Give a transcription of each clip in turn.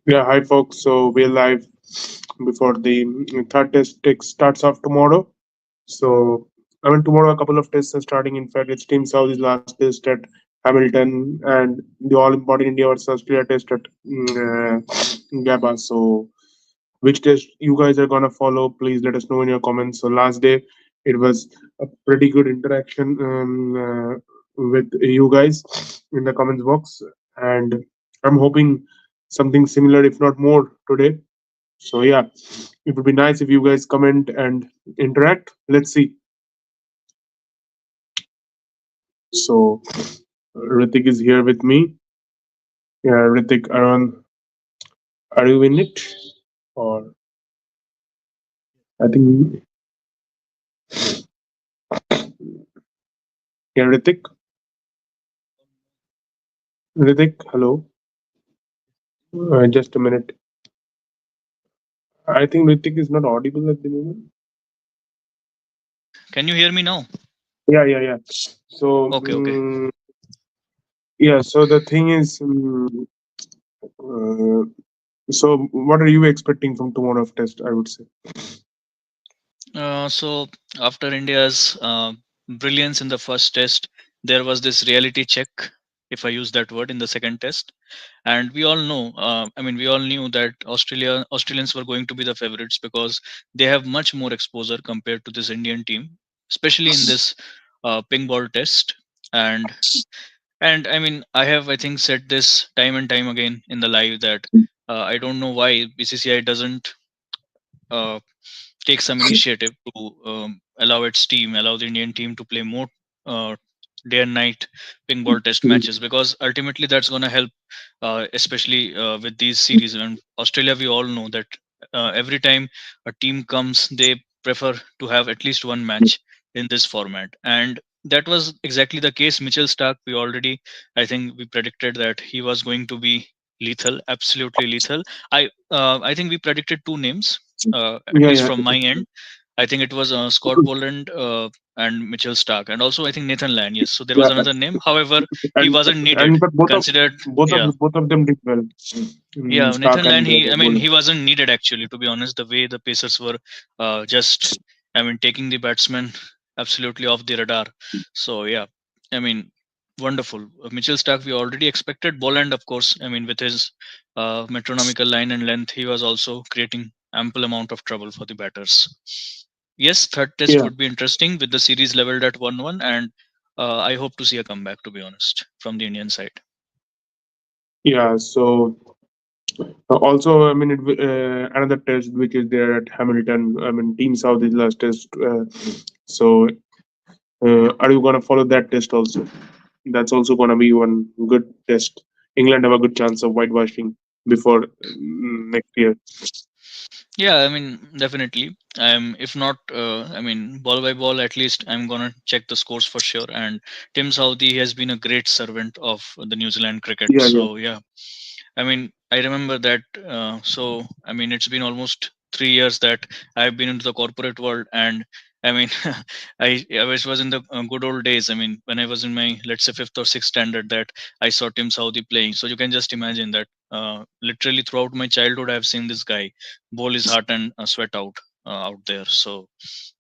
Yeah, hi folks. So we're live before the third test starts off tomorrow. So tomorrow a couple of tests are starting. In fact, it's Team South's last test at Hamilton and the all-important India versus Australia test at Gabba. So which test you guys are gonna follow? Please let us know in your comments. So last day it was a pretty good interaction with you guys in the comments box, and I'm hoping something similar, if not more, today. So yeah, it would be nice if you guys comment and interact. Let's see. So Ritik is here with me. Yeah, Ritik, Aaron, are you in it? Or I think yeah, Ritik, hello. Just a minute. I think Ritik is not audible at the moment. Can you hear me now? Yeah. So Okay, okay. yeah, so the thing is, uh, so what are you expecting from tomorrow's test? I would say. So after India's brilliance in the first test, there was this reality check, if I use that word, in the second test, and we all know. We all knew that Australians were going to be the favorites because they have much more exposure compared to this Indian team, especially in this ping ball test. And I have, I think, said this time and time again in the live that I don't know why BCCI doesn't uh, take some initiative to allow the Indian team to play more uh, day and night ping ball test Mm. matches, because ultimately that's going to help, especially with these series. And Australia, we all know that every time a team comes, they prefer to have at least one match in this format, and that was exactly the case. Mitchell Stark, we already, I think, we predicted that he was going to be lethal, absolutely lethal. I think we predicted two names, at Yeah, least yeah, from my end. I think it was Scott Boland and Mitchell Stark, and also I think Nathan Lyon. Yes, so there was yeah. another name. However, he And wasn't needed. and but both of Considered, both yeah, of both of them did well. Nathan Stark Lyon. and He Bowling. wasn't needed actually. To be honest, the way the Pacers were just, taking the batsman absolutely off the radar. So yeah, I mean, wonderful. Mitchell Stark, we already expected. Boland, of course. With his metronomical line and length, he was also creating ample amount of trouble for the batters. Yes, third test Yeah, would be interesting with the series leveled at 1-1, and I hope to see a comeback, to be honest, from the Indian side. yeah. So also, another test which is there at Hamilton. Team South is last test. So are you gonna follow that test also? That's also gonna be one good test. England have a good chance of whitewashing before next year. Yeah, definitely. If not, ball by ball, at least I'm gonna check the scores for sure. And Tim Southee has been a great servant of the New Zealand cricket. Yeah, yeah, So yeah, I remember that. It's been almost 3 years that I've been into the corporate world, and I mean, was in the good old days. When I was in my, let's say, fifth or sixth standard, that I saw Tim Southee playing. So you can just imagine that. Literally throughout my childhood, I've seen this guy bowl his heart and sweat out there. So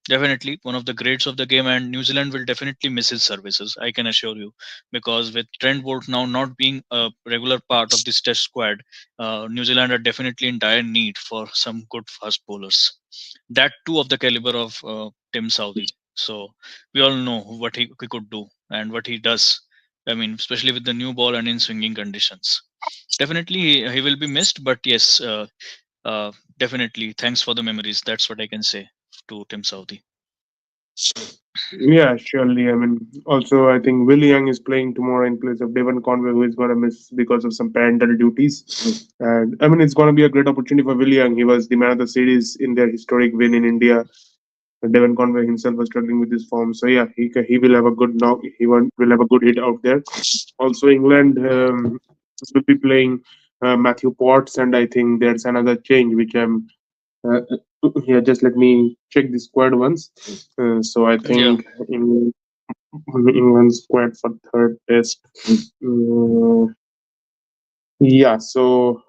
definitely one of the greats of the game, and New Zealand will definitely miss his services, I can assure you, because with Trent Bolt now not being a regular part of this Test squad, New Zealand are definitely in dire need for some good fast bowlers. That too of the caliber of Tim Southee. So we all know what he could do and what he does. Especially with the new ball and in swinging conditions. Definitely he will be missed, but yes, definitely thanks for the memories. That's what I can say to Tim Southee. yeah. Surely. Also, I think Will Young is playing tomorrow in place of Devon Conway, who is gonna miss because of some parental duties. And it's gonna be a great opportunity for Will Young. He was the man of the series in their historic win in India. Devon Conway himself was struggling with his form, so yeah, he will have a good knock. Will have a good hit out there. Also, England will be playing Matthew Potts, and I think there's another change which I'm. Yeah, just let me check the squad once. So I Yeah. think in England squad for third test. Uh, yeah, so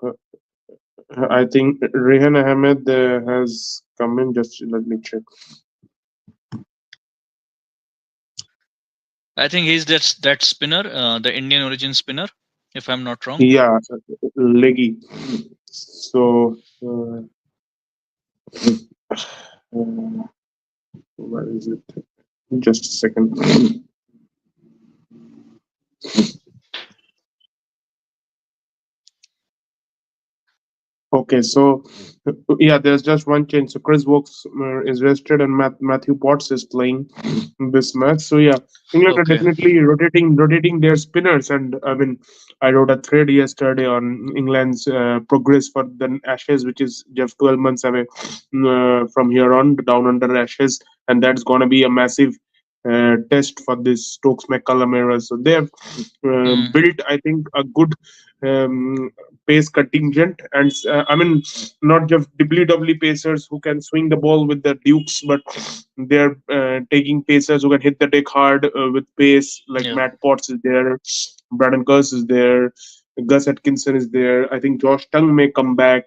I think Rehan Ahmed has come in. Just let me check. I think he's that spinner, the Indian origin spinner, if I'm not wrong. Yeah, leggy. So, uh, where is it? Just a second. Okay, so yeah, there's just one change. So Chris Wokes is rested, and Matthew Potts is playing this match. So yeah, England are Okay. definitely rotating their spinners. And I mean, I wrote a thread yesterday on England's progress for the Ashes, which is just 12 months away from here on, down under Ashes, and that's gonna be a massive test for this Stokes McCullum era. So they have Mm, built, I think, a good um, pace contingent, and I mean, not just WWE pacers who can swing the ball with the dukes, but they're taking pacers who can hit the deck hard with pace. Like yeah. Matt Potts is there, Braden Curse is there, Gus Atkinson is there. I think Josh Tongue may come back.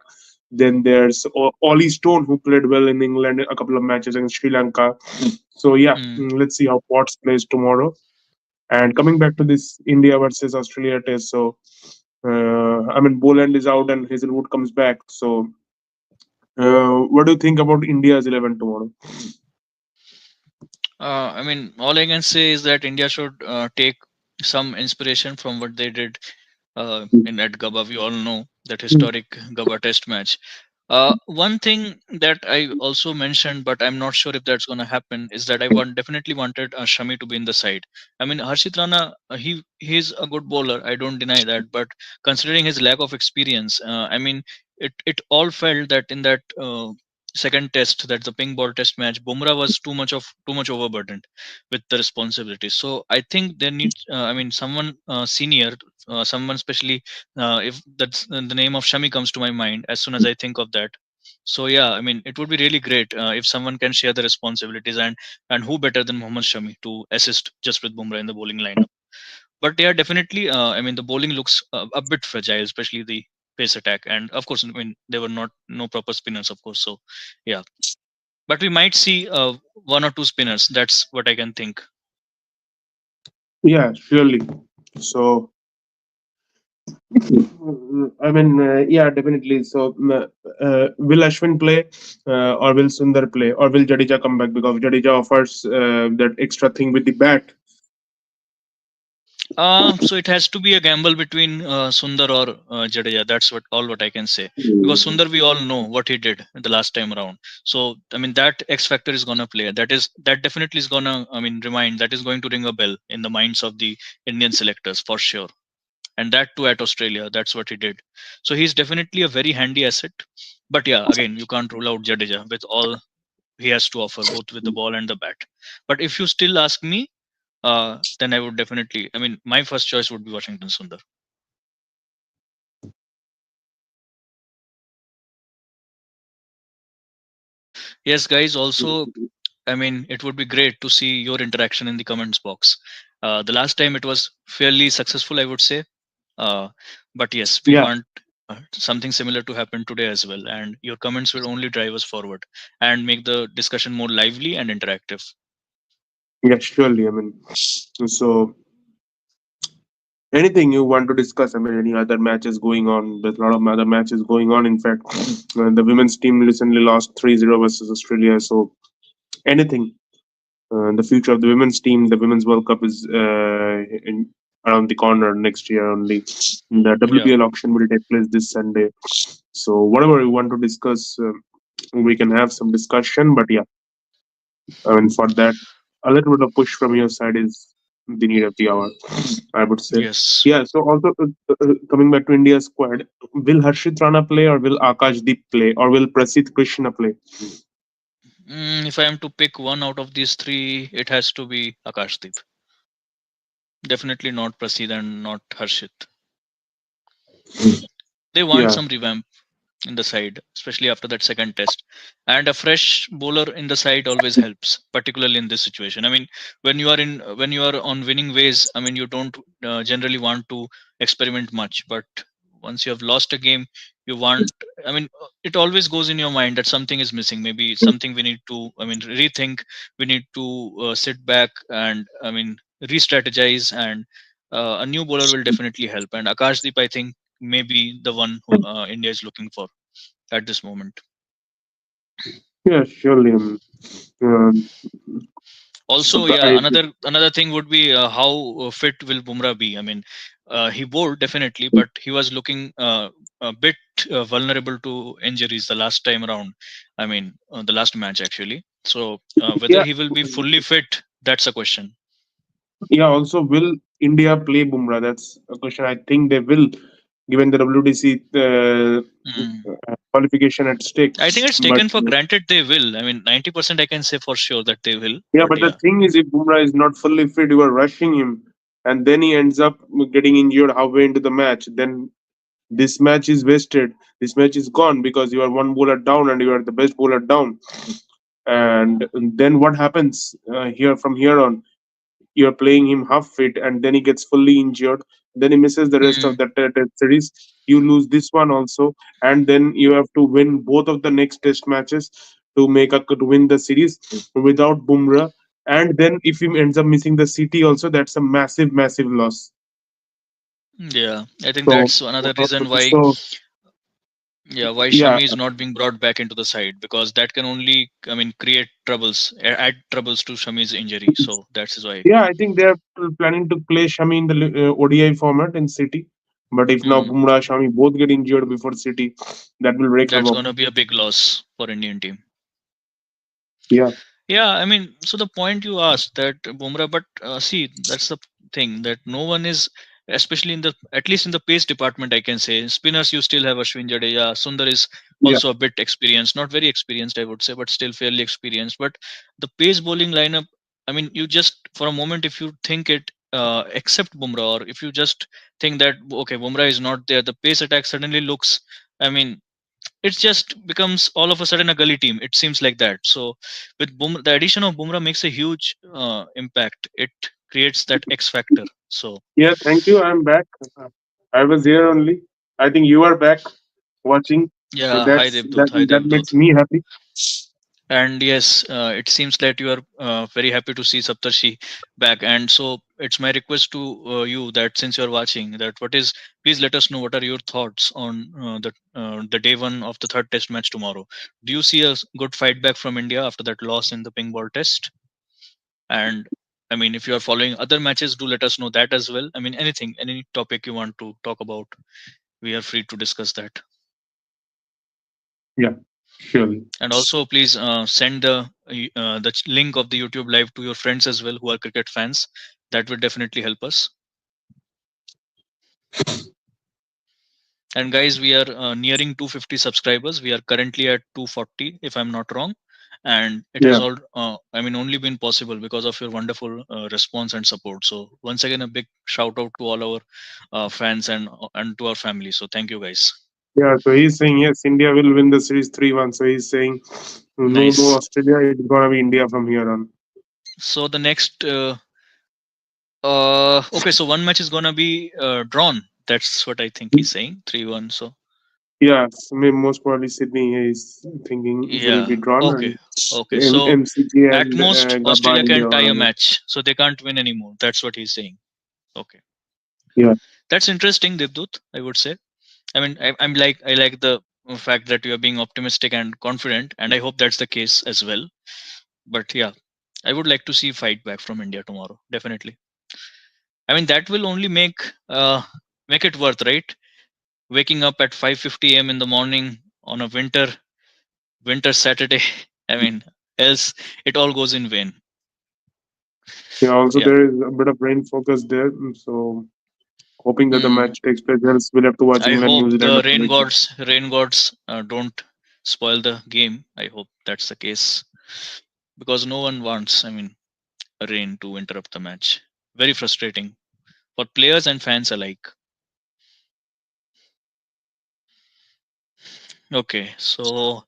Then there's Ollie Stone, who played well in England a couple of matches against Sri Lanka. So yeah, Mm. let's see how Potts plays tomorrow. And coming back to this India versus Australia test, so I mean, Boland is out and Hazelwood comes back. So, what do you think about India's 11 tomorrow? I mean, all I can say is that India should take some inspiration from what they did in at Gabba. We all know that historic Gabba Test match. One thing that I also mentioned, but I'm not sure if that's going to happen, is that definitely wanted Shami to be in the side. I mean, Harshit Rana, he's a good bowler. I don't deny that, but considering his lack of experience, I mean, it all felt that in that second test, that the pink ball test match, Bumrah was too much overburdened with the responsibilities. So I think there needs, I mean, someone senior, someone especially if that's the name of Shami comes to my mind as soon as I think of that. So yeah, I mean, it would be really great if someone can share the responsibilities, and who better than Mohammad Shami to assist just with Bumrah in the bowling lineup. But yeah, definitely, I mean, the bowling looks a bit fragile, especially the pace attack, and of course, I mean, there were not no proper spinners, of course. So yeah, but we might see one or two spinners. That's what I can think. Yeah, surely. So, I mean, yeah, definitely. So, will Ashwin play, or will Sundar play, or will Jadeja come back? Because Jadeja offers that extra thing with the bat. So it has to be a gamble between Sundar or Jadeja. That's what I can say. Because Sundar, we all know what he did the last time around. So I mean, that X factor is gonna play. That definitely is gonna, I mean, remind, that is going to ring a bell in the minds of the Indian selectors for sure. And that too at Australia. That's what he did. So he's definitely a very handy asset. But yeah, again, you can't rule out Jadeja with all he has to offer, both with the ball and the bat. But if you still ask me, then I would definitely. I mean, my first choice would be Washington Sundar. Yes, guys. Also, I mean, it would be great to see your interaction in the comments box. The last time it was fairly successful, I would say. Uh, but yes, we Yeah, want something similar to happen today as well. And your comments will only drive us forward and make the discussion more lively and interactive. yeah, surely. I mean, so anything you want to discuss? I mean, any other matches going on? There's a lot of other matches going on. In fact, the women's team recently lost 3-0 versus Australia. So anything, the future of the women's team, the Women's World Cup is around the corner next year only. The Yeah. WPL auction will take place this Sunday. So whatever you want to discuss, we can have some discussion. But yeah, I mean, for that, a little bit of push from your side is the need of the hour, I would say. Yes. Yeah. So also coming back to India's squad, will Harshit Rana play, or will Akash Deep play, or will Prasidh Krishna play? If I am to pick one out of these three, it has to be Akashdeep. Definitely not Prasid and not Harshit. They want Yeah. some revamp in the side, especially after that second test. And a fresh bowler in the side always helps, particularly in this situation. I mean, when you are on winning ways, I mean, you don't generally want to experiment much. But once you have lost a game, you want, I mean, it always goes in your mind that something is missing, maybe something we need to, I mean, rethink. We need to sit back and, I mean, re-strategize, and a new bowler will definitely help. And Akashdeep, I think, may be the one who India is looking for at this moment. Yeah, surely. Um, Also, so yeah, I, another thing would be how fit will Bumrah be? I mean, he bowled definitely, but he was looking a bit vulnerable to injuries the last time around. I mean, the last match actually. So whether yeah, he will be fully fit, that's a question. yeah. Also, will India play Bumrah? That's a question. I think they will, given the WDC Mm. qualification at stake. I think it's But taken for granted they will. I mean, 90% I can say for sure that they will. yeah, But but the yeah. thing is, if Bumrah is not fully fit, you are rushing him, and then he ends up getting injured halfway into the match. Then this match is wasted. This match is gone because you are one bowler down and you are the best bowler down. And then what happens here from here on? You're playing him half fit and then he gets fully injured, then he misses the rest of Mm. the test series, you lose this one also, and then you have to win both of the next test matches to win the series without Bumrah. And then if he ends up missing the city also, that's a massive loss. Yeah, I think So that's another reason why. so Yeah, why yeah, Shami is not being brought back into the side, because that can only, I mean, create troubles, add troubles to Shami's injury. So that's why. yeah, I think they are planning to play Shami in the ODI format in City. But if now Mm, Bumrah, Shami both get injured before City, that will break them that's up. gonna be a big loss for Indian team. Yeah, Yeah, I mean, so the point you asked that Bumrah, but see, that's the thing that no one is, especially in the, at least in the pace department, I can say spinners. You still have Ashwin Jadeja. Sundar is yeah, also a bit experienced, not very experienced, I would say, but still fairly experienced. But the pace bowling lineup, I mean, you just for a moment, if you think it, except Bumrah, or if you just think that okay, Bumrah is not there, the pace attack suddenly looks, I mean, it just becomes all of a sudden a gully team. It seems like that. So with the addition of Bumrah makes a huge impact. It creates that X factor. So yeah. Thank you. I'm back. I was here only. I think you are back watching. So yeah, hi Devdut, hi that makes Devdut. me happy. And yes, it seems that you are very happy to see Saptarshi back. And so it's my request to you that since you are watching, that what is, please let us know what are your thoughts on the day one of the third test match tomorrow. Do you see a good fight back from India after that loss in the ping ball test? And I mean, if you are following other matches, do let us know that as well. I mean, anything, any topic you want to talk about, we are free to discuss that. Yeah, surely. And also, please send the link of the YouTube live to your friends as well who are cricket fans. That would definitely help us. And guys, we are nearing 250 subscribers. We are currently at 240, if I'm not wrong. And it has Yeah, all, I mean, only been possible because of your wonderful response and support. So once again, a big shout out to all our fans and to our family. So thank you, guys. yeah. So he's saying yes, India will win the series 3-1. So he's saying no Nice. Australia. It's gonna be India from here on. So the next, okay, so one match is gonna be drawn. That's what I think he's saying. 3-1. So Yeah, most probably Sydney is thinking will yeah. be drawn, Okay. and Okay. So MCG at and most, Gabba Australia India can or tie a another. match, so they can't win anymore. That's what he's saying. Okay. Yeah, That's interesting, Devdut, I would say. I mean, I'm like, I like the fact that you are being optimistic and confident, and I hope that's the case as well. But yeah, I would like to see fight back from India tomorrow. Definitely. I mean, that will only make it worth, right? Waking up at 5:50 a.m. in the morning on a winter Saturday. I mean, else it all goes in vain. yeah. Also, Yeah. there is a bit of rain focus there, so hoping that the Hmm. match takes place. Else, we'll have to watch I England hope New Zealand the on television. rain gods don't spoil the game. I hope that's the case because no one wants, I mean, rain to interrupt the match. Very frustrating for players and fans alike. Okay, so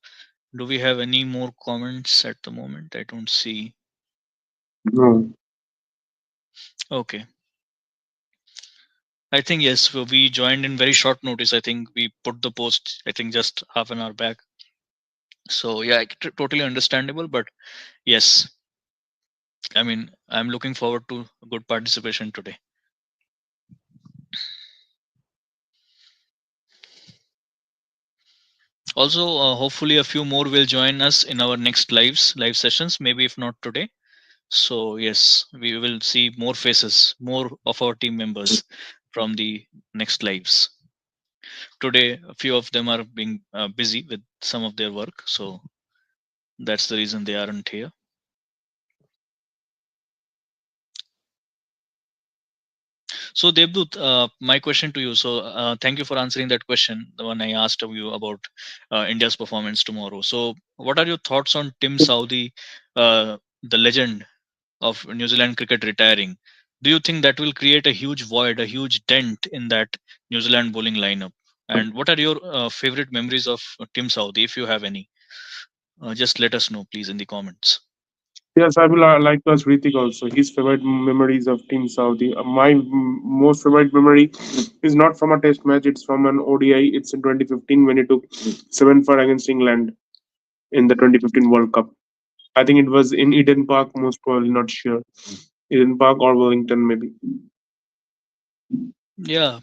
do we have any more comments at the moment? I don't see. No, Okay, I think yes, we joined in very short notice. I think we put the post, I think just half an hour back. So yeah, totally understandable. But yes, I mean, I'm looking forward to good participation today. Also, hopefully, a few more will join us in our next live sessions. Maybe if not today. So yes, we will see more faces, more of our team members from the next lives. Today, a few of them are being busy with some of their work, so that's the reason they aren't here. So Devdut, my question to you. So thank you for answering that question, the one I asked of you about India's performance tomorrow. So what are your thoughts on Tim Saudi, the legend of New Zealand cricket retiring? Do you think that will create a huge void, a huge dent in that New Zealand bowling lineup? And what are your favorite memories of Tim Saudi, if you have any? Just let us know, please, in the comments. Yes, I will like to ask Ritik also. His favorite memories of Team Saudi. My most favorite memory is not from a test match, it's from an ODI. It's in 2015 when he took 7 for against England in the 2015 World Cup. I think it was in Eden Park, most probably, not sure. Eden Park or Wellington, maybe. Yeah,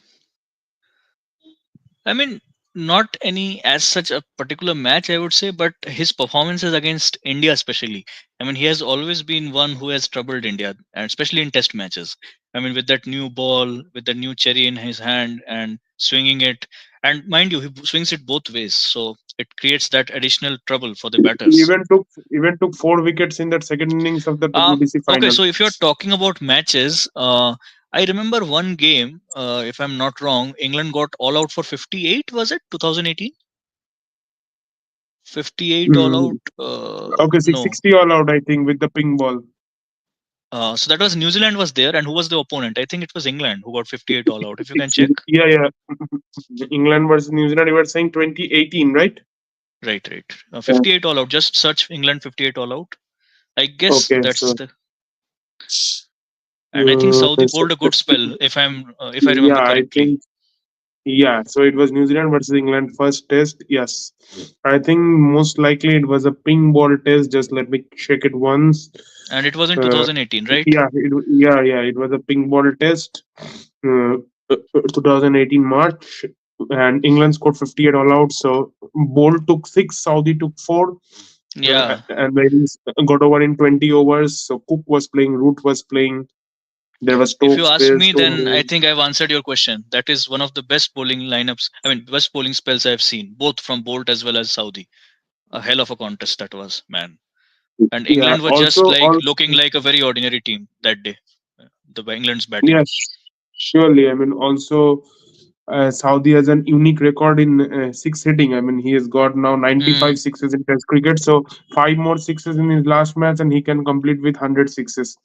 I mean, not any as such a particular match, I would say, but his performances against India, especially. I mean, he has always been one who has troubled India, and especially in test matches. I mean, with that new ball, with the new cherry in his hand and swinging it. And mind you, he swings it both ways. So it creates that additional trouble for the He batters. even took 4 wickets in that second innings of the WBC Okay, final. so if you're talking about matches, I remember one game, if I'm not wrong, England got all out for 58, was it 2018? 58 all Mm. out. Okay, No. 660 all out, I think, with the ping ball. So that was New Zealand was there, and who was the opponent? I think it was England who got 58 all out. If you can check. Yeah, yeah. England versus New Zealand, you were saying 2018, right? Right, right. Yeah. 58 all out. Just search England 58 all out. I guess Okay, that's so the. And I think Saudi bowled a good spell, if I yeah, remember I correctly. think yeah. So it was New Zealand versus England first test. Yes, I think most likely it was a ping ball test. Just let me check it once. And it was in Uh, 2018, right? yeah, yeah. It was a ping ball test. Uh, 2018 March, and England scored 58 all out. So Bolt took 6, Saudi took 4, Yeah. and then got over in 20 overs. So Cook was playing, Root was playing. There was If you Stokes ask there, me, Stone. then I think I've answered your question. That is one of the best bowling lineups. I mean, best bowling spells I've seen, both from Bolt as well as Saudi. A hell of a contest that was, man. And Yeah, England were just also, like all looking like a very ordinary team that day. The England's batting. yes, surely. I mean, also, Saudi has an unique record in six hitting. I mean, he has got now Hmm. 95 sixes in Test cricket. So 5 more 6s in his last match, and he can complete with 100 6s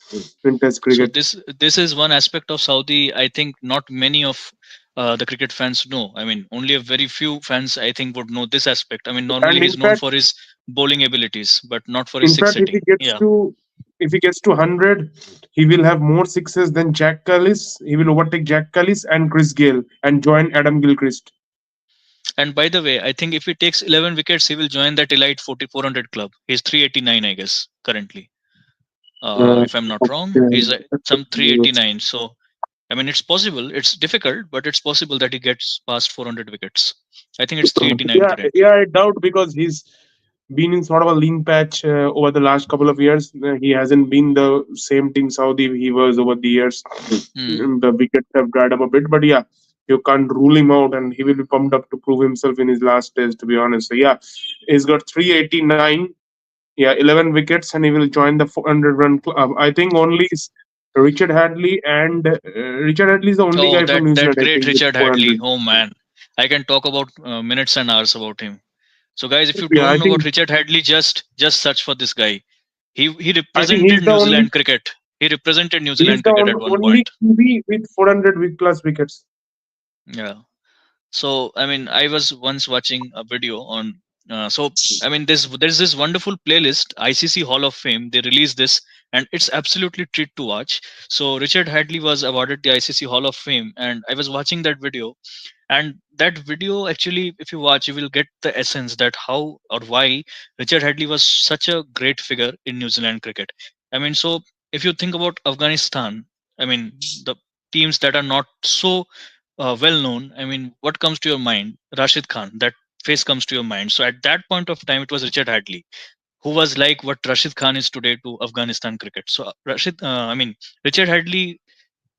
in Test So cricket. this is one aspect of Saudi. I think not many of the cricket fans know. I mean, only a very few fans I think would know this aspect. I mean, normally And he's known for his bowling abilities, but not for his in six fact, hitting. Yeah. if he gets to 100, he will have more sixes than Jack Callis. He will overtake Jack Callis and Chris Gale and join Adam Gilchrist. And by the way, I think if he takes 11 wickets, he will join that elite 4,400 club. He's 389, I guess, currently. Uh, If I'm not wrong, okay. he's some 389. So I mean, it's possible. It's difficult, but it's possible that he gets past 400 wickets. I think it's 389 Yeah, currently. yeah, I doubt because he's been in sort of a lean patch over the last couple of years. He hasn't been the same Team Saudi he was over the years. Hmm. The wickets have dried up a bit, but yeah, you can't rule him out, and he will be pumped up to prove himself in his last test. To be honest, so yeah, he's got 389. Yeah, 11 wickets, and he will join the 400 run club. I think only Richard Hadley and Richard Hadley is the only Oh, guy from New that Zealand, I great think, with Richard Hadley. 400. Oh man, I can talk about minutes and hours about him. So guys, if you Yeah, don't know about Richard Hadley, just search for this guy. He I think represented New Zealand cricket. He represented New he's Zealand the cricket at one only point. QB with 400 plus wickets. Yeah. So I mean, I was once watching a video on. So I mean, there's this wonderful playlist, ICC Hall of Fame. They released this and it's absolutely treat to watch. So Richard Hadley was awarded the ICC Hall of Fame, and I was watching that video. And that video, actually, if you watch, you will get the essence that how or why Richard Hadley was such a great figure in New Zealand cricket. I mean, so if you think about Afghanistan, I mean, the teams that are not so well known, I mean, what comes to your mind? Rashid Khan, that face comes to your mind. So at that point of time, it was Richard Hadley, who was like what Rashid Khan is today to Afghanistan cricket. So I mean, Richard Hadley,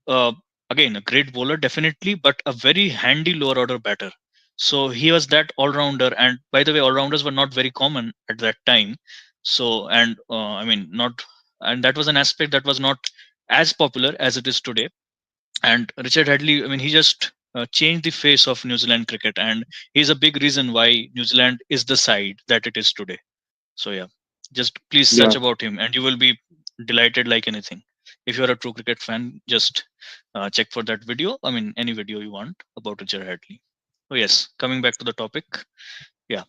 uh, again, a great bowler, definitely, but a very handy lower order batter. So he was that all rounder. And by the way, all rounders were not very common at that time. So, and I mean, not, and that was an aspect that was not as popular as it is today. And Richard Hadley, I mean, he just changed the face of New Zealand cricket, and he's a big reason why New Zealand is the side that it is today. So yeah, just please search Yeah. about him, and you will be delighted like anything. If you're a true cricket fan, just check for that video. I mean, any video you want about Richard Hadley. Oh yes, coming back to the topic. Yeah.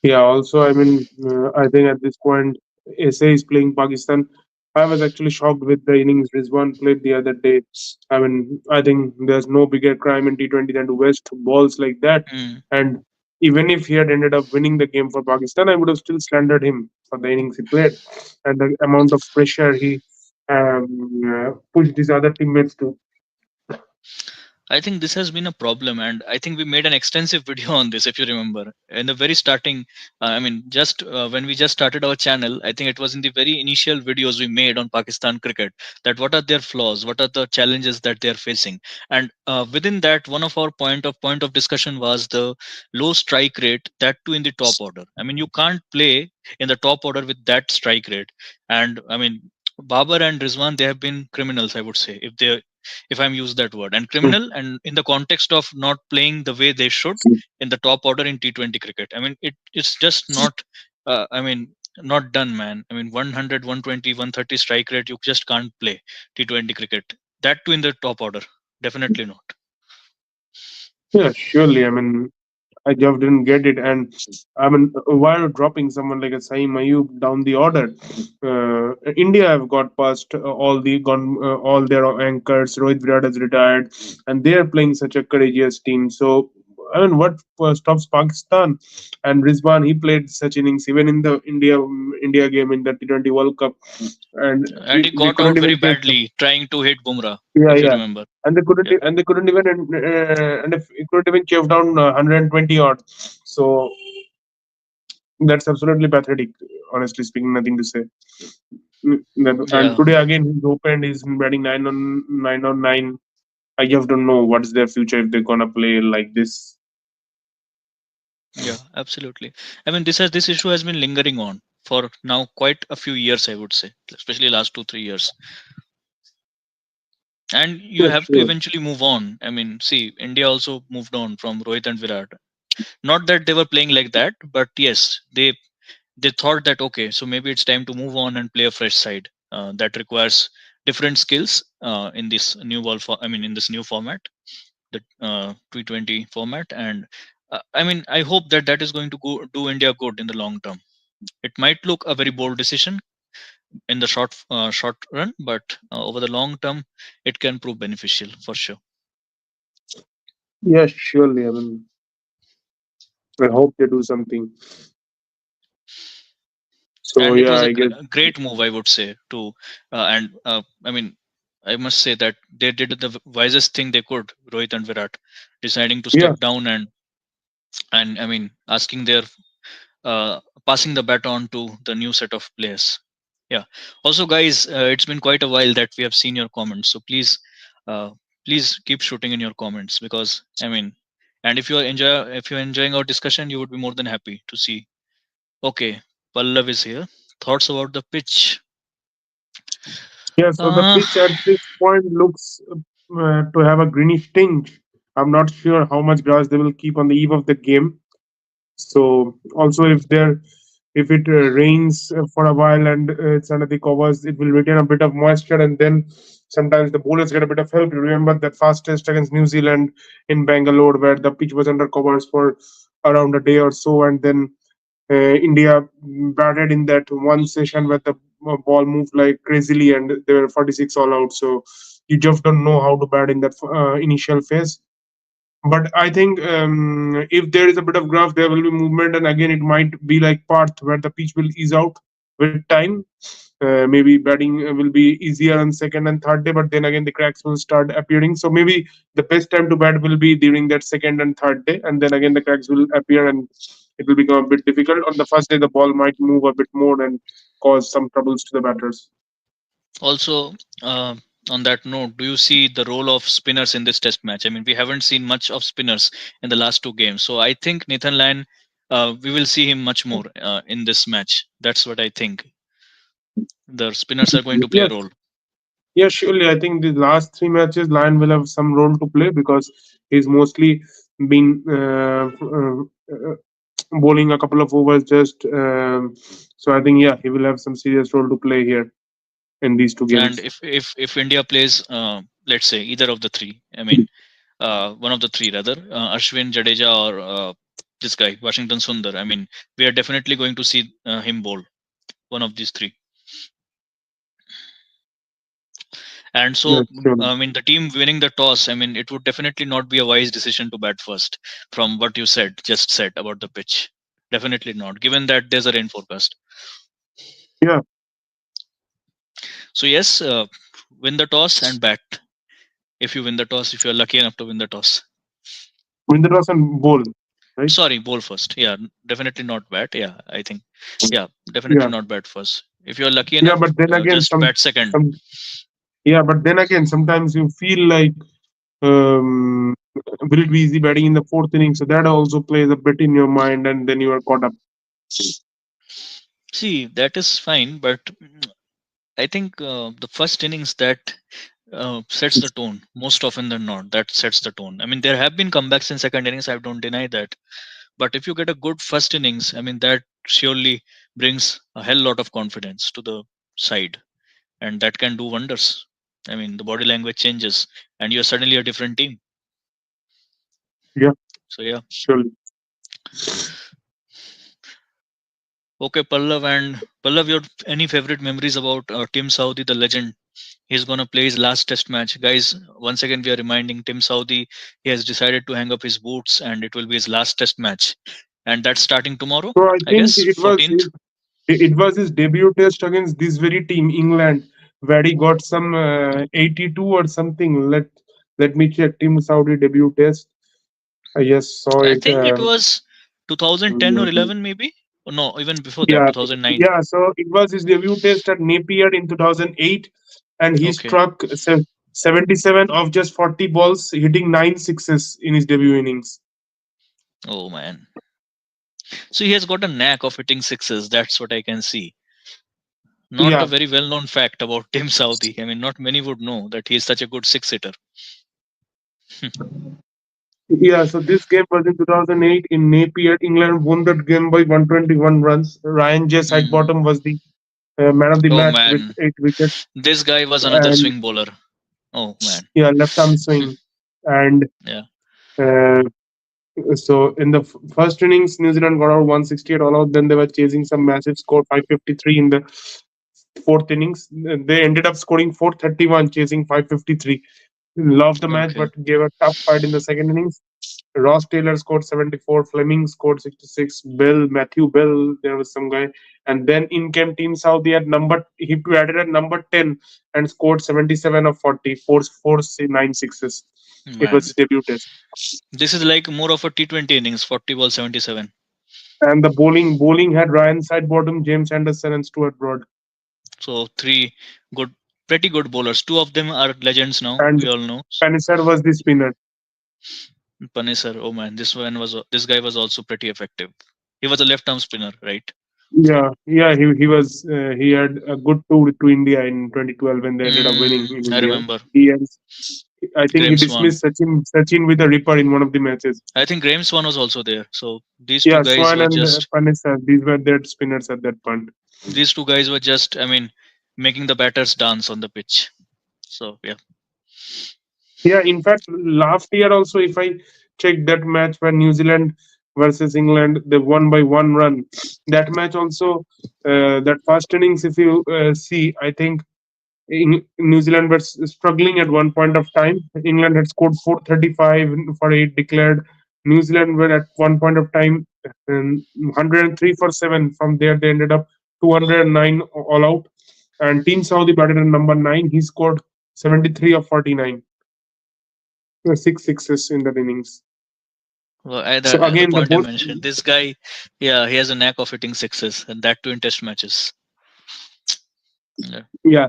Yeah, also, I mean, I think at this point, SA is playing Pakistan. I was actually shocked with the innings Rizwan played the other day. I mean, I think there's no bigger crime in T20 than to waste balls like that. Mm. And even if he had ended up winning the game for Pakistan, I would have still slandered him for the innings he played and the amount of pressure he pushed his other teammates to. I think this has been a problem, and I think we made an extensive video on this. If you remember, in the very starting, I mean, just when we just started our channel, I think it was in the very initial videos we made on Pakistan cricket. That what are their flaws, what are the challenges that they are facing, and within that, one of our point of discussion was the low strike rate. That too in the top order. I mean, you can't play in the top order with that strike rate, and I mean. Babar and Rizwan, they have been criminals, I would say, if I'm use that word, and criminal, and in the context of not playing the way they should in the top order in T20 cricket. I mean, it's just not. I mean, not done, man. I mean, 100, 120, 130 strike rate, you just can't play T20 cricket. That too in the top order, definitely not. Yeah, surely. I mean, I just didn't get it. And I mean, why dropping someone like a Saeem Ayub down the order? India have got past all their anchors. Rohit Virat has retired, and they are playing such a courageous team. So I mean, what stops Pakistan? And Rizwan, he played such innings even in the India game in the T20 World Cup, and And he they got couldn't out very even chase. badly trying to hit Bumrah, Yeah, if you yeah. remember. And Yeah, they couldn't even and if it couldn't even chase down 120 odd. So that's absolutely pathetic. Honestly speaking, nothing to say. And yeah, today again, he's opened. He's batting 9 on 9. I just don't know what's their future if they're gonna play like this. yeah, absolutely. I mean, this issue has been lingering on for now quite a few years, I would say, especially last 2 3 years. And you Yeah, have to sure. eventually move on. I mean, see, India also moved on from Rohit and Virat. Not that they were playing like that, but yes, they thought that okay, so maybe it's time to move on and play a fresh side that requires different skills in this new I mean, in this new format, the T20 format. And I mean, I hope that that is going to go do India good in the long term. It might look a very bold decision in the short run, but over the long term, it can prove beneficial for sure. Yeah, surely. I mean, I hope they do something. So And it yeah, was a I guess. great move, I would say, to and I mean, I must say that they did the wisest thing they could, Rohit and Virat, deciding to Yeah, step down and I mean, asking their passing the baton to the new set of players. Yeah. Also, guys, it's been quite a while that we have seen your comments, so uh, please keep shooting in your comments, because I mean, and if you're enjoying our discussion, you would be more than happy to see. Okay, Pallav is here. Thoughts about the pitch? yeah. So the Uh, pitch at this point looks to have a greenish tinge. I'm not sure how much grass they will keep on the eve of the game. So also, if it rains for a while and it's under the covers, it will retain a bit of moisture, and then sometimes the bowlers get a bit of help. You remember that fast test against New Zealand in Bangalore, where the pitch was under covers for around a day or so, and then India batted in that one session where the ball moved like crazily, and there were 46 all out. So you just don't know how to bat in that initial phase. But I think if there is a bit of graph, there will be movement, and again, it might be like Perth, where the pitch will ease out with time. Maybe batting will be easier on second and third day, but then again, the cracks will start appearing. So maybe the best time to bat will be during that second and third day, and then again, the cracks will appear, and it will become a bit difficult. On the first day, the ball might move a bit more and cause some troubles to the batters. Also, uh, on that note, do you see the role of spinners in this test match? I mean, we haven't seen much of spinners in the last two games, so I think Nathan Lyon, we will see him much more in this match. That's what I think. The spinners are going to play a Yes, role. yeah, surely. I think the last three matches, Lion will have some role to play because he's mostly been bowling a couple of overs just. So I think, yeah, he will have some serious role to play here in these two And games. if India plays, let's say either of the three, I mean, one of the three rather, Ashwin, Jadeja, or this guy Washington Sundar. I mean, we are definitely going to see him bowl one of these three. And Yeah, so, surely. I mean, the team winning the toss, I mean, it would definitely not be a wise decision to bat first, from what you just said about the pitch. Definitely not, given that there's a rain forecast. Yeah, So yes, win the toss and bat. If you win the toss, if you're lucky enough to win the toss. win the toss and bowl, right? Sorry, bowl first. Yeah, definitely not bat. Yeah, I think. Yeah, definitely Yeah, not bat first. If you're lucky yeah, enough, but then again, just bat second. yeah, but then again, sometimes you feel like um, will it be easy batting in the fourth inning? So that also plays a bit in your mind, and then you are caught up. See, that is fine, but I think the first innings that sets the tone most often than not. That sets the tone. I mean, there have been comebacks in second innings. I don't deny that. But if you get a good first innings, I mean, that surely brings a hell lot of confidence to the side, and that can do wonders. I mean, the body language changes, and you're suddenly a different team. Yeah, So yeah. surely. Okay, Pallav and Pallav, your any favorite memories about Tim Saudi, the legend? He's gonna play his last test match, guys. Once again, we are reminding Tim Saudi he has decided to hang up his boots, and it will be his last test match, and that's starting tomorrow, So I I think guess, 14th. it was his debut test against this very team, England, where he got some 82 or something. Let me check Team Saudi debut test. I just saw I it. think it was 2010 or 11, maybe. Or no, even before that, Yeah, 2009. yeah. So it was his debut test at Napier in 2008, and he Okay. struck 77 of just 40 balls, hitting nine sixes in his debut innings. Oh man. So he has got a knack of hitting sixes. That's what I can see. Not a Yeah, very well-known fact about Tim Saudi. I mean, not many would know that he is such a good six-hitter. yeah. So this game was in 2008 in Napier. England won that game by 121 runs. Ryan J. Hmm. Sidebottom was the man of the Oh match with man, 8 wickets, this guy was another and swing bowler. Oh man. yeah, left arm swing. And Yeah. uh, so in the first innings, New Zealand got out 168 all out. Then they were chasing some massive score, 553 in the fourth innings. They ended up scoring 431, chasing 553. Loved the match, Okay. but gave a tough fight in the second innings. Ross Taylor scored 74, Fleming scored 66, Matthew Bell, there was some guy. And then in came Team Saudi at he added at number 10 and scored 77 of 40, four, 9 sixes. It was Man, his debut test. this is like more of a T20 innings. 40 ball 77. And the bowling had Ryan Sidebottom, James Anderson, and Stuart Broad. So three good, pretty good bowlers. Two of them are legends now. And We all know. Panisar was the spinner. Panesar. Oh man, this guy was also pretty effective. He was a left-arm spinner, right? Yeah, he had a good tour to India in 2012 when they ended up winning in I India. remember. He and I think he Graham Swan. dismissed Sachin with a ripper in one of the matches. I think Graham Swan was also there. So these two Yeah, guys Swan were and just Panesar, these were their spinners at that point. these two guys were just, I mean, making the batters dance on the pitch. So yeah. Yeah, in fact, last year also, if I check that match when New Zealand versus England. They won by 1 run. That match also, that first innings, if you see, I think New Zealand were struggling at one point of time. England had scored 435 for 8 declared. New Zealand were at one point of time 103 for 7. From there, they ended up 209 all out. And Team Saudi batted at number 9. He scored 73 of 49, six sixes in that innings. Well, So the again, the point I both, mentioned, this guy, yeah, he has a knack of hitting sixes, and that too in test matches. Yeah. yeah.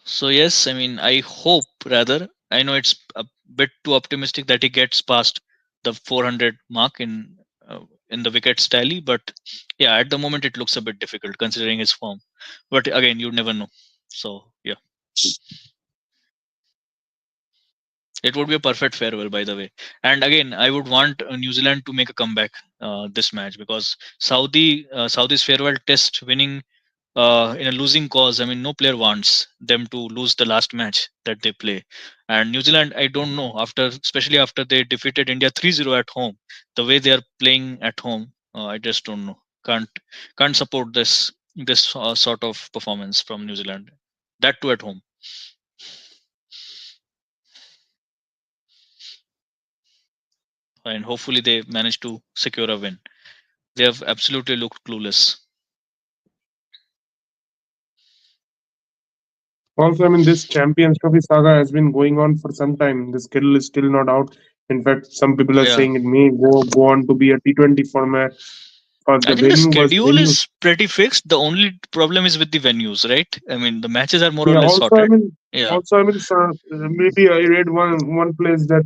So yes, I mean, I hope rather. I know it's a bit too optimistic that he gets past the 400 mark in the wickets tally, but yeah, at the moment it looks a bit difficult considering his form. But again, you never know. So yeah, it would be a perfect farewell, by the way. And again, I would want New Zealand to make a comeback this match because Saudi's farewell test winning in a losing cause. I mean, no player wants them to lose the last match that they play. And New Zealand, I don't know, especially after they defeated India 3-0 at home, the way they are playing at home, I just don't know. Can't support this sort of performance from New Zealand. That too at home. And hopefully they manage to secure a win. They have absolutely looked clueless. Also, I mean, this Champions Trophy saga has been going on for some time. The schedule is still not out. In fact, some people are Yeah. saying it may go on to be a T20 format. I The think the schedule venue. is pretty fixed. The only problem is with the venues, right? I mean, the matches are more or Yeah. less Also, I sorted. mean, Yeah. maybe I read one place that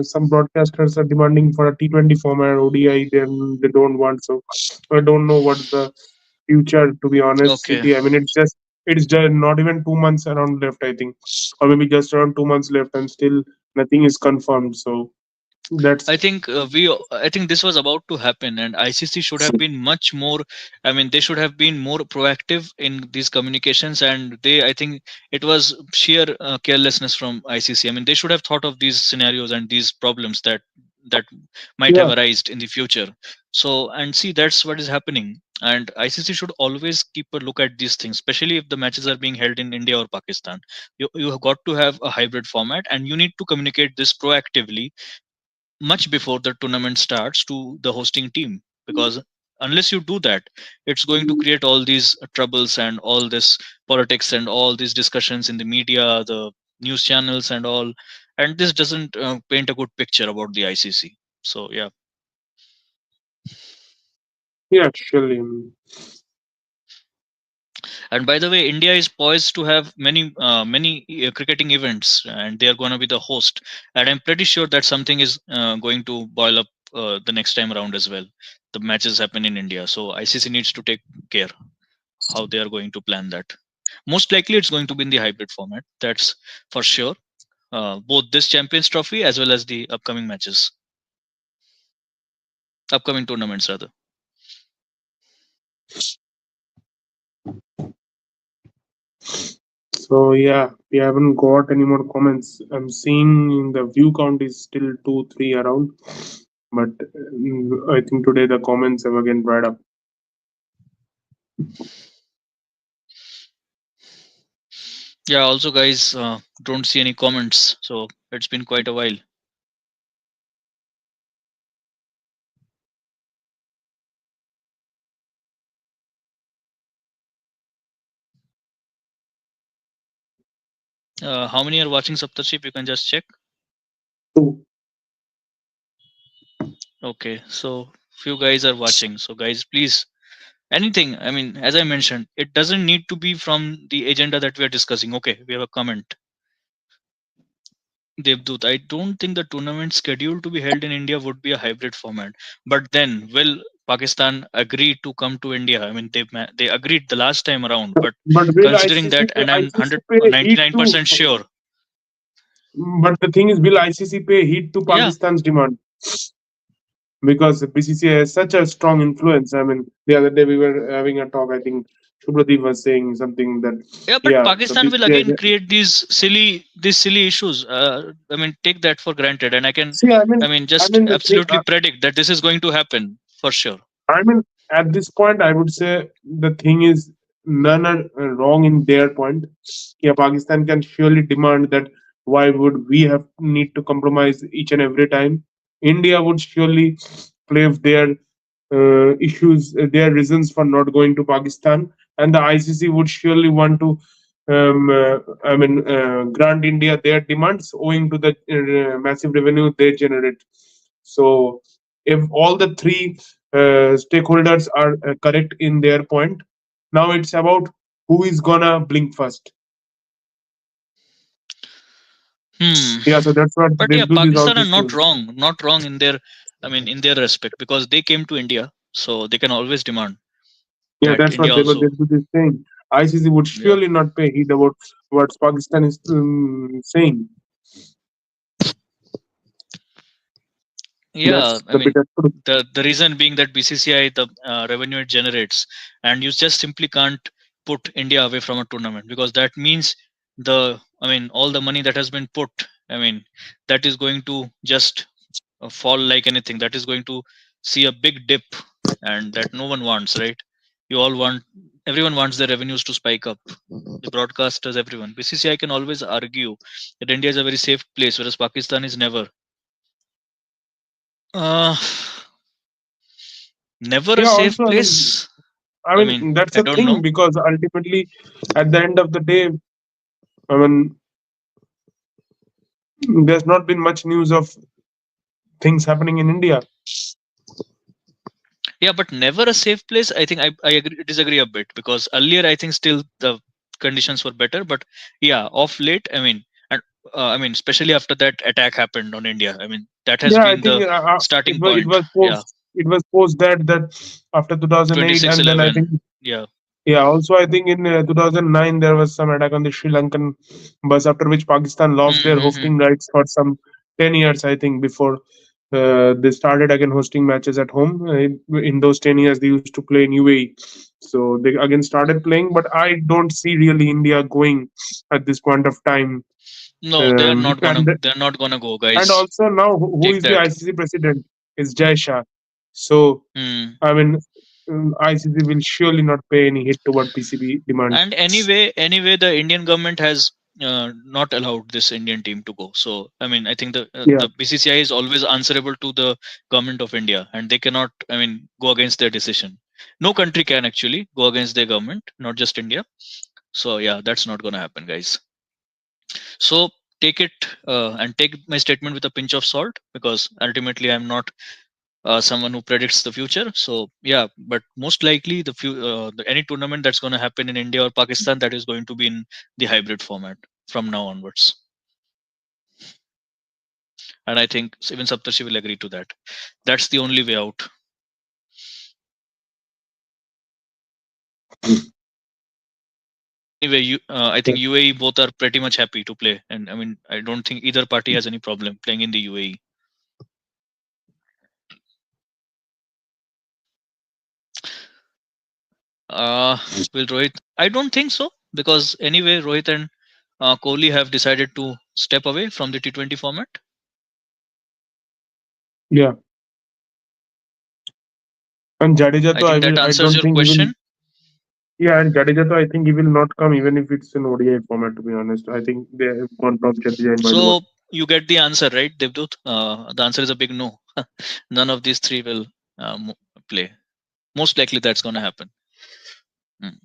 some broadcasters are demanding for a T20 format ODI. Then they don't want. So I don't know what's the future. To be honest, Okay. City. I mean, it's just not even 2 months around left. I think, or maybe just around 2 months left, and still nothing is confirmed. So that's I think this was about to happen, and ICC should have been much more. I mean, they should have been more proactive in these communications, and I think it was sheer carelessness from ICC. I mean, they should have thought of these scenarios and these problems that might have yeah. arisen in the future. So, and see, that's what is happening. And ICC should always keep a look at these things, especially if the matches are being held in India or Pakistan. You have got to have a hybrid format, and you need to communicate this proactively much before the tournament starts to the hosting team, because unless you do that, it's going to create all these troubles and all this politics and all these discussions in the media, the news channels and all, and this doesn't paint a good picture about the ICC. So yeah. Yeah, surely. And by the way, India is poised to have many cricketing events, and they are going to be the host, and I'm pretty sure that something is going to boil up the next time around as well. The matches happen in India, so ICC needs to take care how they are going to plan that. Most likely it's going to be in the hybrid format, that's for sure. Both this Champions Trophy as well as the upcoming matches, upcoming tournaments rather. So yeah, we haven't got any more comments. I'm seeing the view count is still 2, 3 around, but I think today the comments have again dried up. Yeah, also guys, don't see any comments, so it's been quite a while. How many are watching Saptarship? You can just check. Two. Okay, so few guys are watching. So guys, please, anything. I mean, as I mentioned, it doesn't need to be from the agenda that we are discussing. Okay, we have a comment. Devdut, I don't think the tournament scheduled to be held in India would be a hybrid format. But then, will Pakistan agree to come to India? I mean, they agreed the last time around. But But will considering ICC that, and I'm ICC 100 pay heed to? 99% sure. But the thing is, will ICC pay heed to Yeah, Pakistan's demand? Because BCCI has such a strong influence. I mean, the other day we were having a talk. I think Subhadeep was saying something that Yeah, but yeah, the Pakistan will BCCI. again create these silly issues. I mean, take that for granted, and See, I mean, I just mean the thing. absolutely predict that this is going to happen for sure. I mean, at this point, I would say the thing is none are wrong in their point. Yeah, Pakistan can surely demand that. Why would we have need to compromise each and every time? India would surely play their issues, their reasons for not going to Pakistan, and the ICC would surely want to. Grant India their demands owing to the massive revenue they generate. So, if all the three stakeholders are correct in their point, now it's about who is gonna blink first. Hmm. Yeah, so that's what But yeah, Devdut is Pakistan also are not saying. wrong, not wrong in their, I mean, in their respect, because they came to India, so they can always demand Yeah, that that's India what also. Devdut is saying. ICC would Yeah. surely not pay heed about what Pakistan is saying. Yeah, That's I the mean, bitter truth. the reason being that BCCI, the revenue it generates, and you just simply can't put India away from a tournament, because that means I mean, all the money that has been put, I mean, that is going to just fall like anything. That is going to see a big dip, and that no one wants, right? You all want, everyone wants their revenues to spike up. The broadcasters, everyone. BCCI can always argue that India is a very safe place, whereas Pakistan is never. Uh, Never a Yeah, safe also, place. I I mean, mean, that's I a don't thing know. because ultimately, at the end of the day, I mean, there's not been much news of things happening in India. Yeah, but never a safe place. I think I disagree a bit, because earlier I think still the conditions were better. But yeah, off late, I mean, and I mean, especially after that attack happened on India, I mean, that has Yeah, I been think the it starting was point. Yeah, it was post that after 2008, and then I think 26/11. Yeah. yeah, also I think in 2009 there was some attack on the Sri Lankan bus after which Pakistan lost their Mm-hmm. hosting rights for some 10 years I think before they started again hosting matches at home. In those 10 years they used to play in UAE, so they again started playing. But I don't see really India going at this point of time. No, they are not gonna. And They're not gonna go, and guys. also now who Take is the that. ICC president is Jai Shah. So Hmm. I mean, ICC will surely not pay any hit to what PCB demands. And anyway, the Indian government has not allowed this Indian team to go. So I mean, I think Yeah, the BCCI is always answerable to the government of India, and they cannot, I mean, go against their decision. No country can actually go against their government, not just India. So yeah, that's not gonna happen, guys. So take it and take my statement with a pinch of salt, because ultimately I'm not someone who predicts the future. So yeah, but most likely any tournament that's going to happen in India or Pakistan, that is going to be in the hybrid format from now onwards. And I think even Saptarshi will agree to that. That's the only way out. Anyway, I think UAE both are pretty much happy to play, and I mean I don't think either party has any problem playing in the UAE. Uh, will Rohit? I don't think so, because anyway Rohit and Kohli have decided to step away from the T20 format. yeah. And Jadeja, I though, think that I answers don't your think he will. question. Yeah, and Jadeja, though, I think he will not come even if it's an ODI format. To be honest, I think they have gone top Jadeja in my vote. So you get the answer, right, Devdut? The answer is a big no. None of these three will play. Most likely that's going to happen. Mm.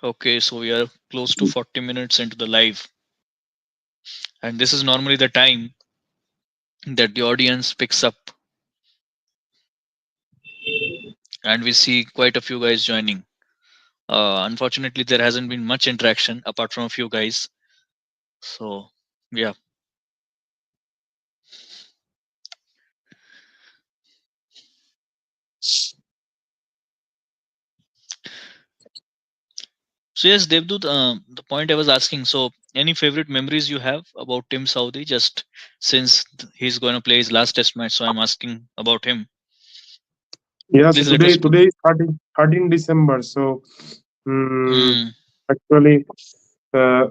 Okay, so we are close to 40 minutes into the live, and this is normally the time that the audience picks up, and we see quite a few guys joining. Unfortunately, there hasn't been much interaction apart from a few guys. So, yeah. So yes, Devdut, the point I was asking. So, any favorite memories you have about Tim Saudi? Just since he's going to play his last Test match, so I'm asking about him. Yeah, so Please let us know. today is 13 December. So Hmm. actually, uh,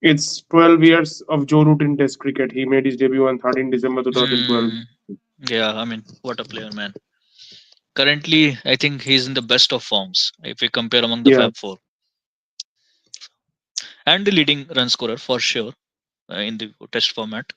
it's 12 years of Joe Root in Test cricket. He made his debut on 13 December 2012. Hmm. Yeah, I mean, what a player, man. Currently, I think he's in the best of forms if we compare among the Yeah, Fab Four, and the leading run scorer for sure in the Test format.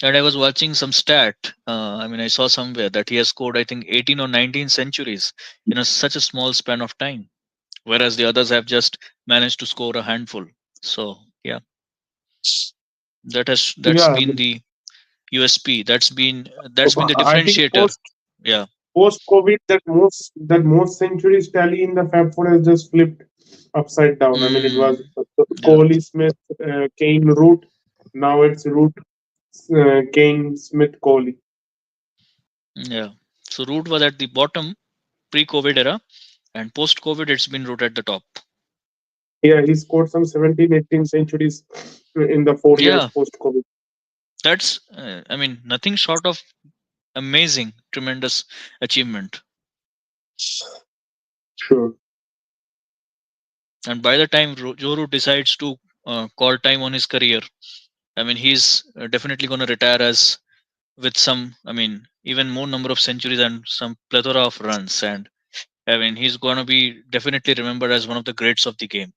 And I was watching some stat. I mean, I saw somewhere that he has scored, I think, 18 or 19 centuries in such a small span of time, whereas the others have just managed to score a handful. So yeah, that's yeah. I been mean, the USP. That's been the I think differentiator. Yeah. post COVID, that most centuries tally in the Fab Four has just flipped upside down. I mean, it Mm, was yeah. Kohli, Smith, Kane, Root. Now it's Root, Kane, Smith, Kohli. Yeah. So Root was at the bottom pre-COVID era, and post-COVID, it's been Root at the top. Yeah, he scored some 17, 18 centuries in the 4 years Yeah, post COVID. that's I mean nothing short of amazing, tremendous achievement. Sure. And by the time Joe Root decides to call time on his career, I mean he's definitely going to retire as with some, I mean, even more number of centuries and some plethora of runs. And I mean he's going to be definitely remembered as one of the greats of the game,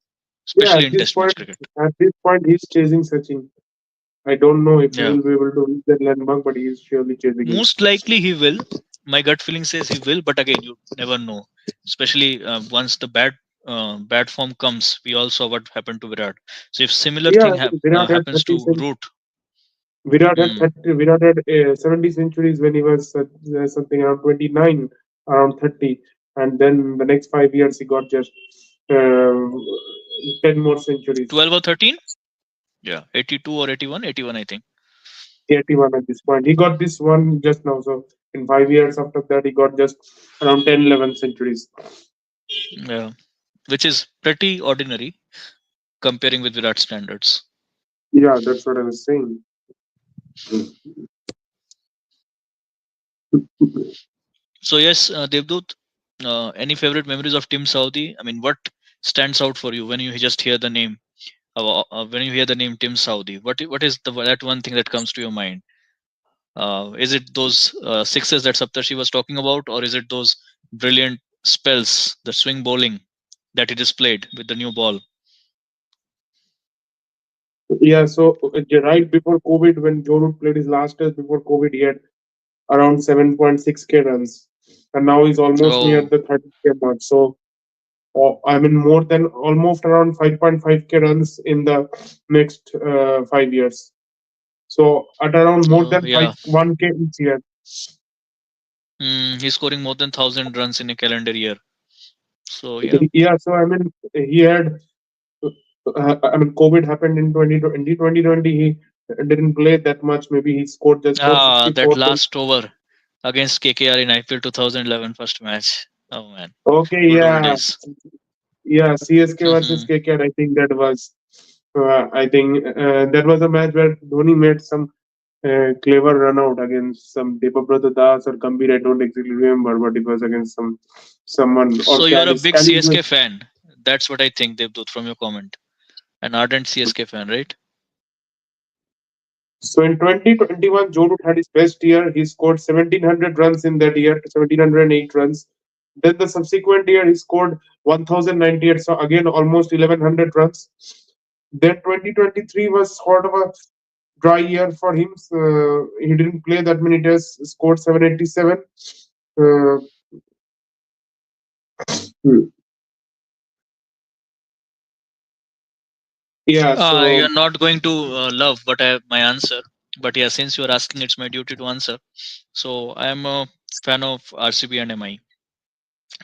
Yeah, especially in Test match cricket. at this point, he's chasing Sachin. I don't know if he Yeah, will be able to reach that landmark, but he is surely chasing him. most likely he will. My gut feeling says he will, but again, you never know. Especially once the bad form comes, we all saw what happened to Virat. So if similar Yeah, thing I mean, Virat had happens 30 to cent- Root, hmm, Virat had 70 centuries when he was something around 29, around 30, and then the next 5 years he got just uh, 10 more centuries. 12 or 13, yeah, 82 or 81, 81, I think. 81 at this point. He got this one just now. So in 5 years after that, he got just around 10, 11 centuries. Yeah, which is pretty ordinary comparing with Virat standards. Yeah, that's what I was saying. So yes, Devdut, any favorite memories of Tim Saudi? I mean, what stands out for you when you just hear the name? When you hear the name Tim Saudi, what is that one thing that comes to your mind? Is it those sixes that Saptarshi was talking about, or is it those brilliant spells, the swing bowling that he displayed with the new ball? Yeah, so right before COVID, when Joe Root played his last test before COVID, he had around 7.6K runs. And now he's almost near Oh, the 30K mark. So, I mean, more than almost around 5.5K runs in the next 5 years. So, at around more than 5, yeah. 1K each year. He's scoring more than 1,000 runs in a calendar year. So yeah. Yeah, so I mean, he had, I mean, COVID happened in 2020. 2020, he didn't play that much. Maybe he scored just That 464. last over against KKR in IPL 2011 first match. Oh man, Okay, good old yeah, days. yeah. CSK versus KKR. I think that was. I think that was a match where Dhoni made some clever run out against some Debabrata Das or Gambhir. I don't exactly remember, but it was against someone or So you're a Callis. big Callis was. CSK fan. That's what I think, Devdut, from your comment. An ardent CSK fan, right? So in 2021, Joe Root had his best year. He scored 1,700 runs in that year, 1,708 runs. Then the subsequent year, he scored 1,098. So again, almost 1,100 runs. Then 2023 was sort of a dry year for him. He didn't play that many tests, scored 787. Uh, hmm. Yeah, You're so not going to love but I have my answer. But yeah, since you're asking, it's my duty to answer. So I am a fan of RCB and MI.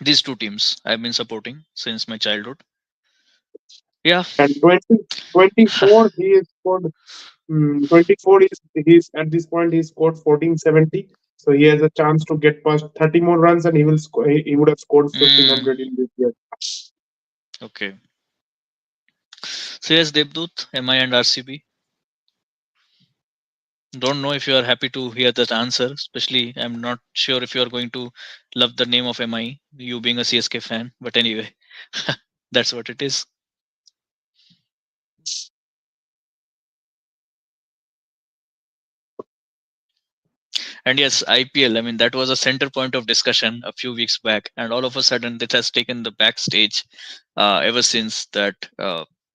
These two teams I've been supporting since my childhood. Yeah. and 2024 he has scored 24 is he's at this point he scored 1470. So he has a chance to get past 30 more runs, and he will score. He would have scored Mm, 1500 in this year. okay. So yes, Devdut, MI and RCB. Don't know if you are happy to hear that answer. Especially, I'm not sure if you are going to love the name of MI. You being a CSK fan, but anyway, that's what it is. And yes, IPL, I mean, that was a center point of discussion a few weeks back. And all of a sudden, it has taken the backstage ever since that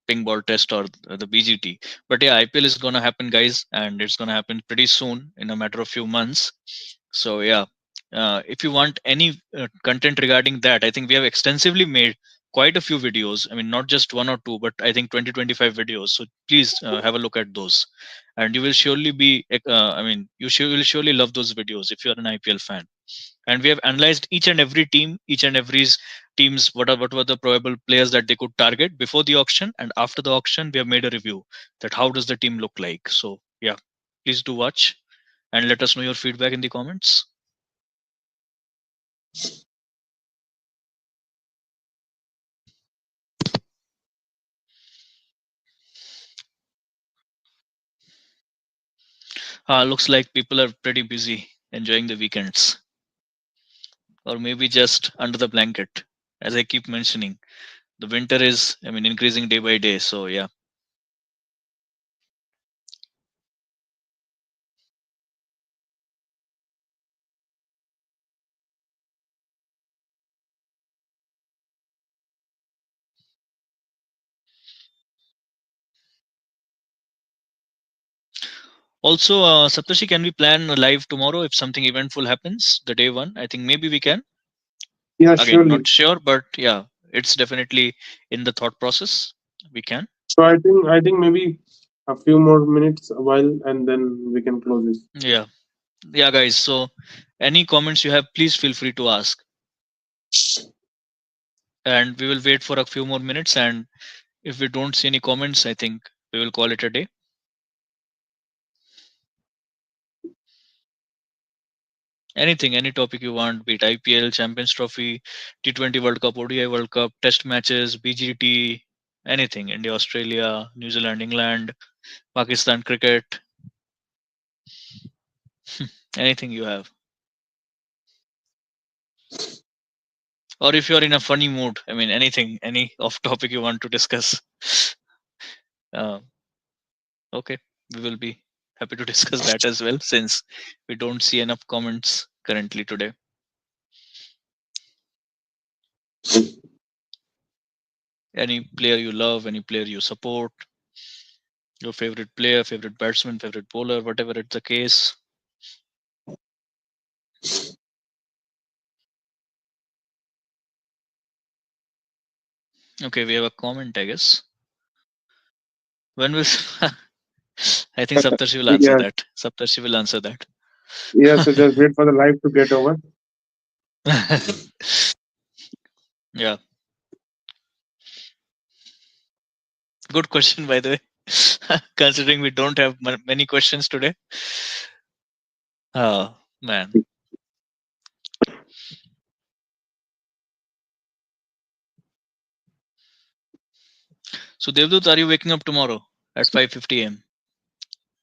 ping ball test or the BGT. But yeah, IPL is going to happen, guys. And it's going to happen pretty soon in a matter of few months. So yeah, if you want any content regarding that, I think we have extensively made quite a few videos. I mean, not just one or two, but I think 20-25 videos. So please have a look at those, and you will surely be. I mean, will surely love those videos if you are an IPL fan. And we have analyzed each and every team, each and every teams. What were the probable players that they could target before the auction, and after the auction, we have made a review that how does the team look like. So yeah, please do watch and let us know your feedback in the comments. Looks like people are pretty busy enjoying the weekends, or maybe just under the blanket. As I keep mentioning, the winter is, I mean, increasing day by day. So yeah. Also, Saptashi, can we plan a live tomorrow if something eventful happens the day one? I think maybe we can. Yeah, Again, not surely. sure, but yeah, it's definitely in the thought process. We can. So I think maybe a few more minutes, a while, and then we can close this. Yeah, yeah, guys. So, any comments you have, please feel free to ask, and we will wait for a few more minutes. And if we don't see any comments, I think we will call it a day. Anything, any topic you want, be it IPL, Champions Trophy, T20 World Cup, ODI World Cup, Test matches, BGT, anything. India, Australia, New Zealand, England, Pakistan cricket, anything you have. Or if you're in a funny mood, I mean, anything, any off topic you want to discuss. Uh, okay, we will be happy to discuss that as well since we don't see enough comments currently today. Any player you love, any player you support, your favorite player, favorite batsman, favorite bowler, whatever it's the case. Okay, we have a comment, I guess. When was I think Saptarshi will answer Yeah, that. Saptarshi will answer that. yeah. So just wait for the live to get over. Yeah, good question by the way. Considering we don't have many questions today. Oh man. So Devdut, are you waking up tomorrow at 5:50 a.m.?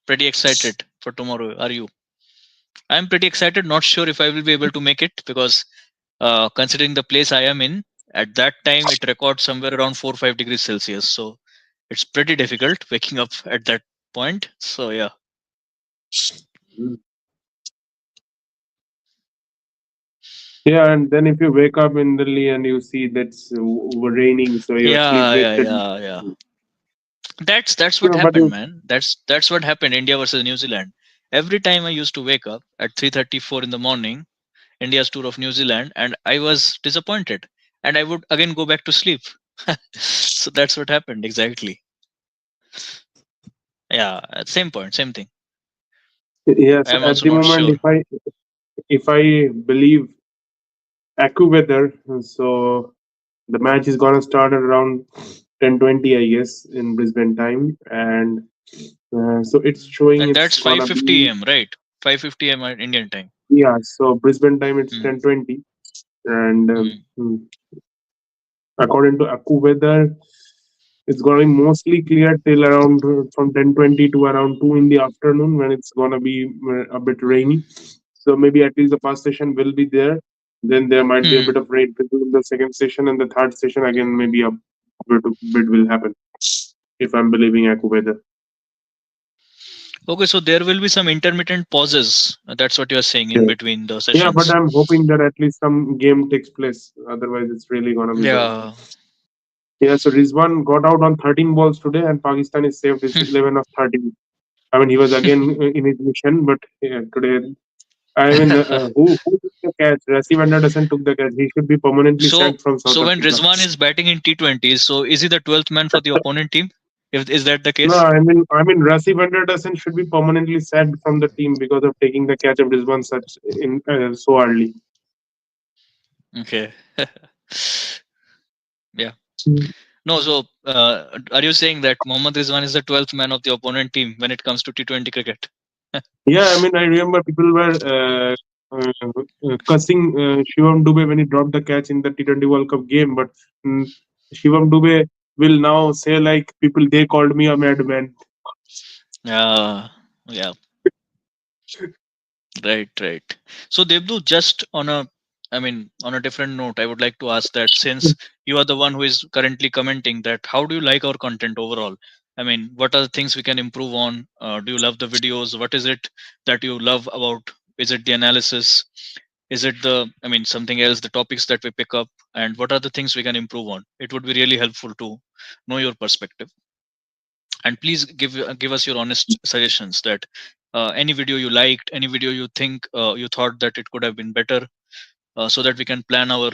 Pretty excited for tomorrow, are you? I'm pretty excited. Not sure if I will be able to make it because considering the place I am in, at that time it records somewhere around 4 or 5 degrees Celsius. So it's pretty difficult waking up at that point. So yeah. Mm. Yeah, and then if you wake up in Delhi and you see that's raining, so your sleep Yeah, yeah, wasted. yeah, yeah. That's what Yeah, but happened, man. That's what happened. India versus New Zealand. Every time I used to wake up at 3:34 in the morning, India's tour of New Zealand, and I was disappointed, and I would again go back to sleep. So that's what happened exactly. Yeah, at same point, same thing. yeah, I so am at also the not moment, sure. if I believe AccuWeather, so the match is gonna start at around 10:20, I guess, in Brisbane time, and so it's showing And that's it's gonna 5:50 be a.m. right? 5:50 a.m. at Indian time. Yeah, so Brisbane time it's Hmm. 10:20, and Hmm. according to AccuWeather, it's going to be mostly clear till around from 10:20 to around 2 in the afternoon when it's going to be a bit rainy. So maybe at least the first session will be there. Then there might be a Hmm. bit of rain in the second session, and the third session again maybe a bit will happen if I'm believing AccuWeather. Okay, so there will be some intermittent pauses. That's what you are saying in Yeah. between the Yeah, but sessions. I'm hoping that at least some game takes place. Otherwise, it's really gonna be bad. Yeah. Yeah, so Rizwan got out on 13 balls today, and Pakistan is saved his 11 of 13. I mean, he was again in his mission, but yeah, today, I mean, who took the catch? Rassi Vanderdassen took the catch. He should be permanently so sacked from South so when Africa. Rizwan is batting in T20s, so is he the 12th man for the opponent team? If is that the No, case? I mean, Rassi Vanderdassen should be permanently sacked from the team because of taking the catch of Rizwan such in so early. Okay. Yeah. Mm. No, so are you saying that Mohammad Rizwan is the 12th man of the opponent team when it comes to T20 cricket? Yeah, I mean, I remember people were cussing Shivam Dube when he dropped the catch in the T20 World Cup game, but mm, Shivam Dube will now say like people they called me a madman. Yeah. Yeah. Right, right. So Devdu, just on a, I mean, on a different note, I would like to ask that since you are the one who is currently commenting that, how do you like our content overall? I mean, what are the things we can improve on? Do you love the videos? What is it that you love about? Is it the analysis? Is it the, I mean, something else, the topics that we pick up? And what are the things we can improve on? It would be really helpful to know your perspective. And please give us your honest suggestions that any video you liked, any video you think you thought that it could have been better, so that we can plan our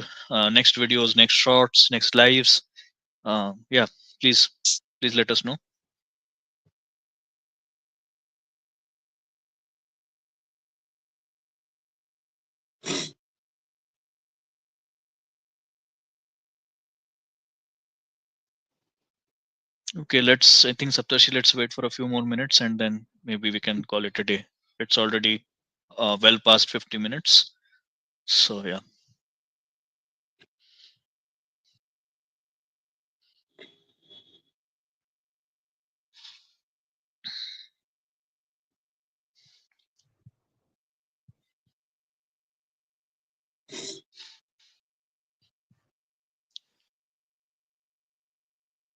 next videos, next shorts, next lives. Yeah, please, please let us know. Okay, let's, I think, Saptarshi, let's wait for a few more minutes and then maybe we can call it a day. It's already well past 50 minutes, so yeah.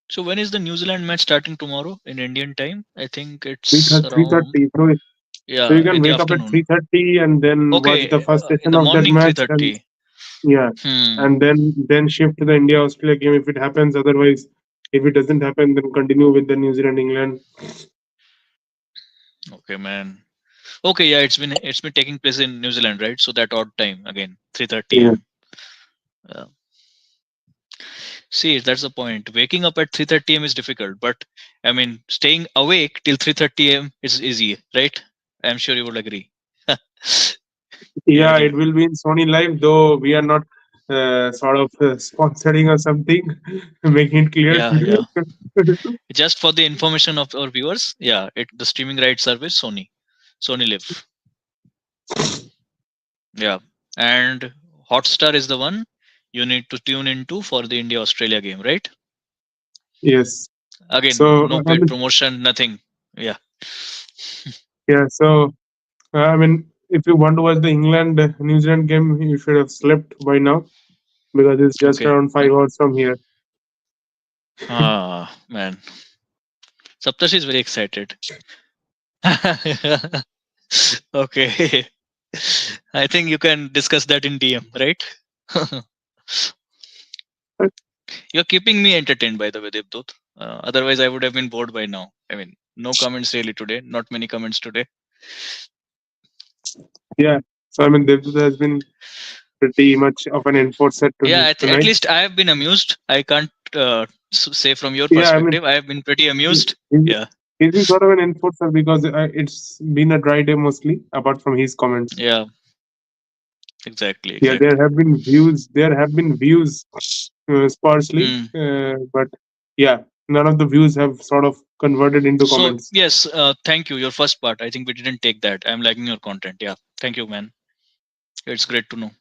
So when is the New Zealand match starting tomorrow in Indian time? I think it's Three around, thirty. So you yeah, can in the wake up at afternoon. 3:30 and then watch the Okay, first in session the of that morning match, and 3:30. yeah, Hmm. and then shift to the India Australia game if it happens. Otherwise, if it doesn't happen, then continue with the New Zealand England. Okay, man. Okay, yeah, it's been taking place in New Zealand, right? So that odd time again, 3:30 Yeah. a.m. Uh, See, that's the point. Waking up at 3:30 a.m. is difficult, but I mean, staying awake till 3:30 a.m. is easy, right? I'm sure you would agree. Yeah, Really? it will be in Sony Live, though we are not sort of sponsoring or something, making it clear. Yeah, yeah. Just for the information of our viewers, yeah, the streaming rights service Sony Live. Yeah, and Hotstar is the one you need to tune into for the India Australia game, right? Yes. Again, So, no I paid mean, promotion, nothing. Yeah, yeah, so, I mean, if you want to watch the England New Zealand game, you should have slept by now because it's just okay. around 5 hours from here. Ah, man. Saptashi is very excited. Okay. I think you can discuss that in DM, right? You're keeping me entertained, by the way, Devdut. Otherwise, I would have been bored by now. I mean, no comments really today. Not many comments today. Yeah. So, I mean, Devdutt has been pretty much of an enforcer Yeah, at tonight. least I have been amused. I can't say from your Yeah, I mean, perspective. I have been pretty amused. he's, Yeah, he's been sort of an enforcer because it's been a dry day mostly, apart from his comments. yeah, exactly, Yeah, there exactly. have been views. There have been views sparsely, Hmm. but yeah, none of the views have sort of converted into So comments. yes, thank you. Your first part, I think we didn't take that. I'm liking your content. Yeah, thank you, man. It's great to know.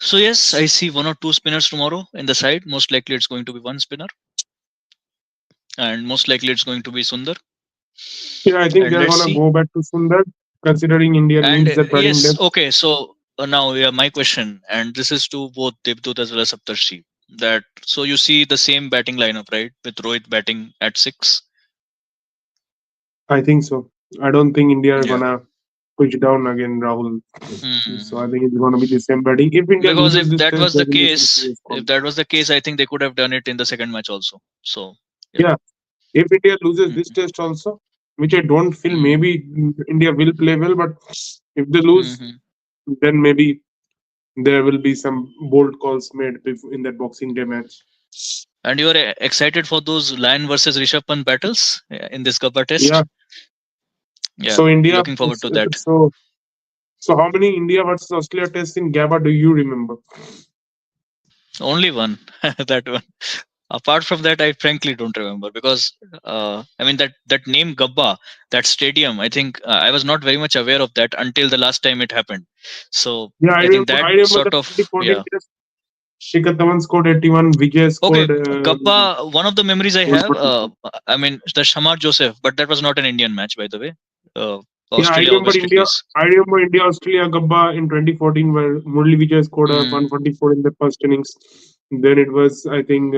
So yes, I see one or two spinners tomorrow in the side. Most likely it's going to be one spinner, and most likely it's going to be Sundar. Yeah, I think And they're let's gonna see. go back to Sundar, considering India And needs that batting yes, depth. okay. So now, yeah, my question, and this is to both Devdut as well as Saptarshi. That so you see the same batting lineup, right? With Rohit batting at six. I think so. I don't think India are Yeah. gonna push down again, Rahul. So I Hmm. think it's gonna be the same batting. If India Because loses if this that test, was there the will be some case, serious if problems. that was the case, I think they could have done it in the second match also. So yeah. Yeah, if India loses this Hmm. test also, which I don't feel, Hmm. maybe India will play well, but if they lose, Hmm. then maybe there will be some bold calls made in that Boxing Day match. And you are excited for those Lion versus Rishabh Pant battles in this Gabba Yeah. test? Yeah, So India. looking forward to that. So so how many India versus Australia tests in Gabba do you remember? Only one, that one. Apart from that, I frankly don't remember because I mean that name Gabba, that stadium. I think I was not very much aware of that until the last time it happened. So Yeah, I think that I remember the sort of 2014 yeah. test. Shikhar Dhawan scored 81. Vijay Okay, scored Gabba. One of the memories I have. 144. I mean the Shamar Joseph, but that was not an Indian match, by the way. Uh, Yeah, I Australia remember West India. Indies. I remember India Australia Gabba in 2014 where Murli Vijay scored a Mm, 144 in the first innings. Then it was, I think,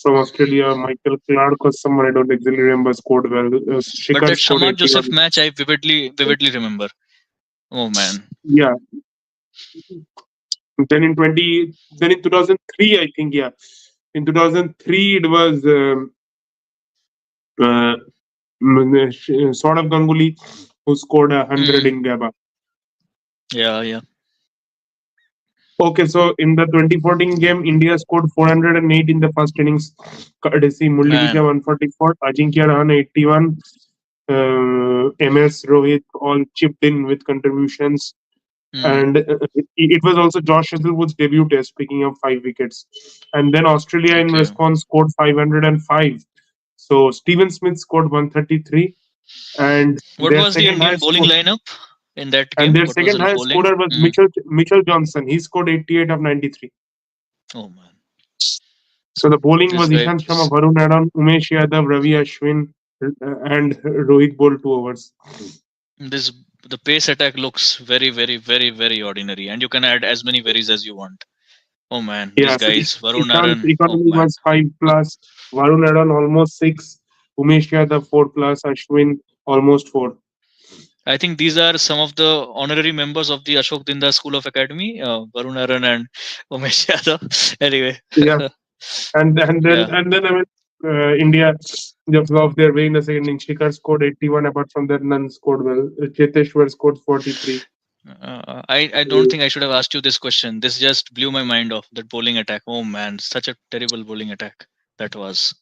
from Australia, Michael Clark or someone, I don't exactly remember, scored well. but Shikhar that scored Shamar Joseph 81. match, I vividly remember. Oh man. Yeah. Then in 20, then in 2003, I think, yeah. In 2003, it was uh, sort of Ganguly who scored 100 Mm, in Gabba. yeah, yeah. Okay, so in the 2014 game, India scored 408 in the first innings. Courtesy Murli Vijay Man. 144, Ajinkya Rahane 81, MS Rohit all chipped in with contributions. Mm, And it was also Josh Hazlewood's debut test, picking up 5 wickets. And then Australia in okay. response scored 505. So Steven Smith scored 133, and What was the Indian bowling score, lineup in that and game? their What was second the highest bowling? scorer was Mm. Mitchell Johnson. He scored 88 of 93. Oh man, So the bowling this was guy Ishant Sharma, was Varun Aaron, Umesh Yadav, Ravi Ashwin, and Rohit bowled 2 overs. this the pace attack looks very ordinary, and you can add as many varies as you want. Oh man, these Yeah, so guys, Varun Ishant's Aaron. Oh economy man, was 5 plus, Varun Aaron almost 6, Umesh Yadav 4 plus, Ashwin almost 4. I think these are some of the honorary members of the Ashok Dinda School of Academy, Varun Aaron and Umesh Yadav. Anyway, Yeah, and then yeah. I mean India just lost their way in the second innings. Shikhar scored 81. Apart from that, none scored well. Cheteshwar scored 43. I don't think I should have asked you this question. This just blew my mind off that bowling attack. Oh man, such a terrible bowling attack that was.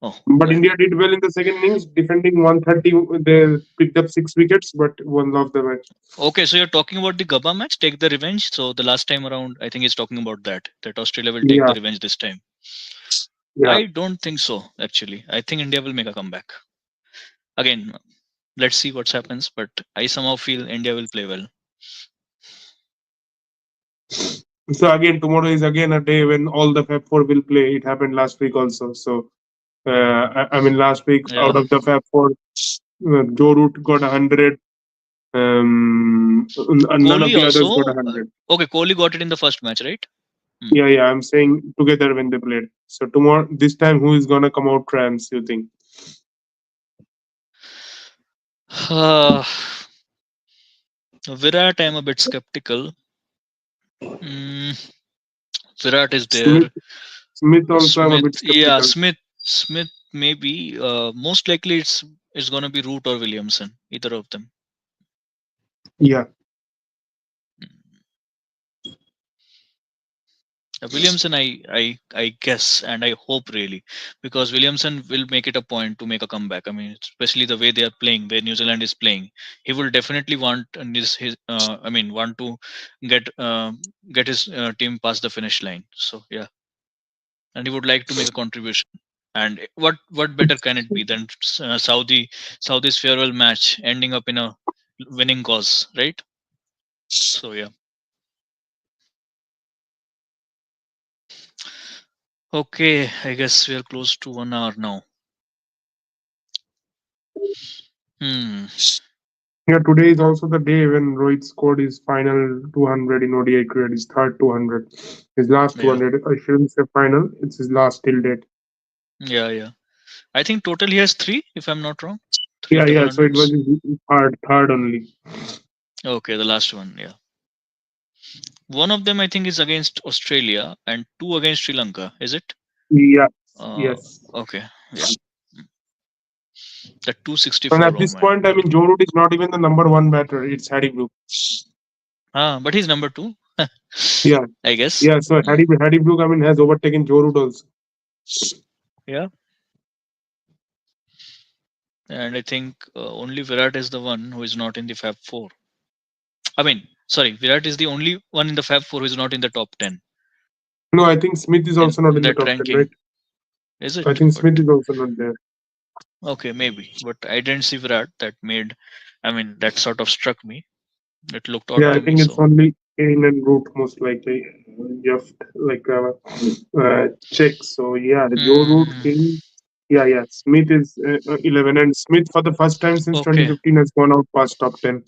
Oh But man. India did well in the second innings, defending 130. They picked up 6 wickets, but one lost the match. Okay, so you're talking about the Gabba match, take the revenge. So the last time around, I think he's talking about that Australia will take Yeah, the revenge this time. yeah. I don't think so. Actually, I think India will make a comeback. Again, let's see what happens. But I somehow feel India will play well. So again, tomorrow is again a day when all the Fab Four will play. It happened last week also. So I mean, last week out Yeah, of the Fab Four, Joe Root got 100. None of Kohli the others got also. 100. Okay, Kohli got it in the first match, right? Hmm. Yeah, yeah. I'm saying together when they played. So tomorrow, this time, who is gonna come out trams? You think? Uh, Virat, I'm a bit skeptical. Mm, Virat is Smith, there. Smith also. I'm a Smith, bit yeah, skeptical. Smith maybe. Most likely it's gonna be Root or Williamson, either of them. Yeah. Williamson, I guess, and I hope really, because Williamson will make it a point to make a comeback. I mean, especially the way they are playing, where New Zealand is playing, he will definitely want I mean, want to get get his team past the finish line. So yeah, and he would like to make a contribution. And what better can it be than Saudi's farewell match ending up in a winning cause, right? So yeah. Okay, I guess we are close to 1 hour now. Hmm. Yeah, today is also the day when Rohit scored his final 200 in ODI career, his third 200. His last Yeah. 200, I shouldn't say final, it's his last till date. Yeah. Yeah. I think total he has three, if I'm not wrong. Three Yeah, double yeah, so it was hundreds. his third only. Okay, the last one. Yeah. One of them I think is against Australia and two against Sri Lanka. Is it? Yeah, Uh. yes. Okay. Yeah. Mm. That And 264. at Oh this man. point, I mean, Joe Root is not even the number one batter, it's Harry Brook. But he's number two. Yeah, I guess. yeah, so Mm. Harry Brook, I mean, has overtaken Joe Root also. Yeah. And I think only Virat is the one who is not in the Fab Four. I mean, sorry, Virat is the only one in the Fab Four who is not in the top 10 No, I think Smith is also not in in the that top 10, right? ranking. Is I it? think But Smith is also not there. okay, maybe. But I didn't see Virat. That made, I mean, that sort of struck me. It looked odd Yeah, I to me. think it's So, only Kane and Root most likely. Just like check. So yeah, Joe Root, hmm, King. Yeah, yeah. Smith is 11, and Smith for the first time since okay. 2015 has gone out past top 10.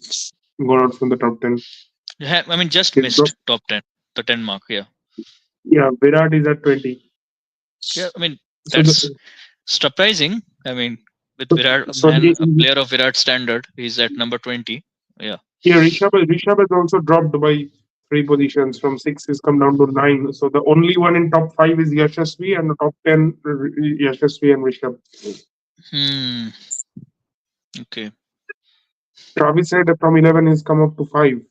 Gone out from the top 10. I mean, just He's got, missed top 10, the 10 mark. Yeah. yeah, Virat is at 20. Yeah. I mean, So the that's surprising. I mean, with so, Virat, a so man, a player of Virat standard, he's at number 20. Yeah. yeah, Rishabh has also dropped by three positions. From six, he's come down to nine. So the only one in top five is Yashasvi, and the top 10 Yashasvi and Rishabh. Hmm. Okay. Travis said from 11 he's come up to 5.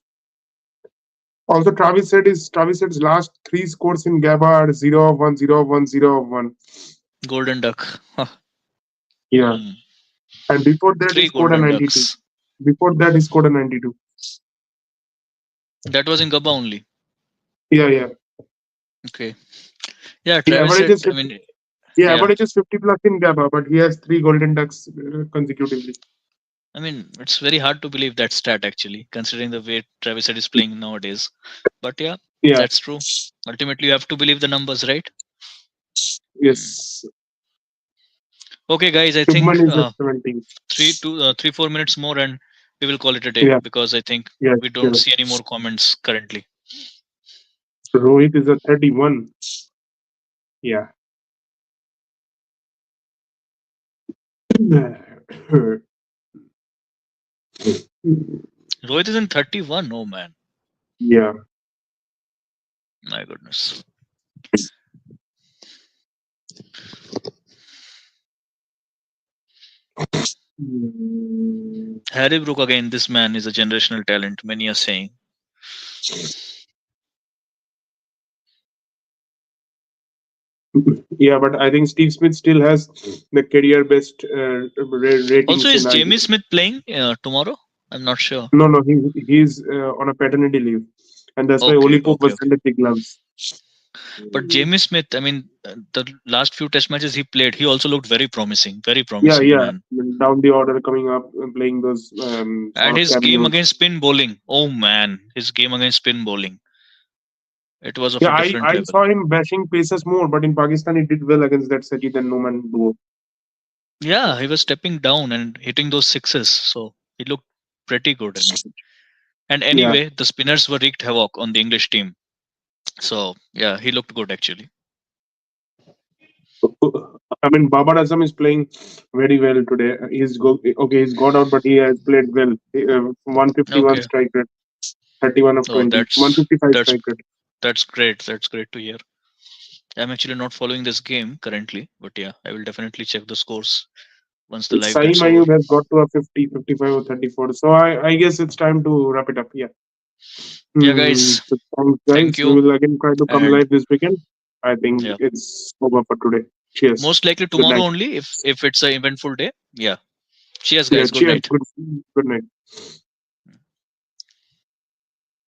Also, Travis said's last three scores in GABA are 0 of 1, 0 of 1, 0 of 1. Golden Duck. Huh. Yeah. Hmm. And before that, he Three scored a Golden 92. Ducks. Before that, he scored a 92. That was in Gabba only. Yeah, yeah. Okay. Yeah, He Travis said, averages I 50, mean, yeah, yeah. averages 50 plus in GABA, but he has three Golden Ducks consecutively. I mean, it's very hard to believe that stat actually, considering the way Travis said is playing nowadays. But yeah, Yeah. that's true. Ultimately, you have to believe the numbers, right? Hmm. Yes. Okay, guys, I think Shubman is at 17. 3 4 minutes more and we will call it a day Yeah. because I think Yeah. we don't Sure. see any more comments currently. Rohit is at 31. Yeah. Rohit is in 31. Oh man, Yeah. my goodness. Mm. Harry Brook again. This man is a generational talent. Many are saying. Yeah, but I think Steve Smith still has the career best Also, ratings in is Jamie IPL. Smith playing tomorrow? I'm not sure. No, no, he's on a paternity leave, and that's why Okay, Oli Pope okay, was okay. sent the gloves. But Jamie Smith, I mean, the last few test matches he played, he also looked very Yeah, promising, yeah. man. Down the order coming up, playing those sort And of his game cameos. against spin bowling, oh man, his game against spin bowling, it was of Yeah, a different I level. saw him bashing paces more, but in Pakistan he did well against that Sajid and Noman duo. Yeah, he was stepping down and hitting those sixes, so he looked pretty good. I mean, and Yeah. anyway, the spinners were wreaked havoc on the English team, so yeah, he looked good actually. I mean, Babar Azam is playing very well today. Okay, he's got out, but he has played well. 151 Okay, strike rate, 31 of oh 20, 155 that's strike rate. that's great. That's great to hear. I'm actually not following this game currently, but yeah, I will definitely check the scores once the live Saeem gets over. Ayub has got to a 50, 55 or 34. So I guess it's time to wrap it up. Yeah. Yeah, guys, So thanks, thank guys. We you. will again try to come And live this weekend. I think yeah, it's over for today. Cheers. most likely Good tomorrow night. only if it's an eventful day. Yeah. Cheers, Yeah, guys. Good cheers. night. Good night.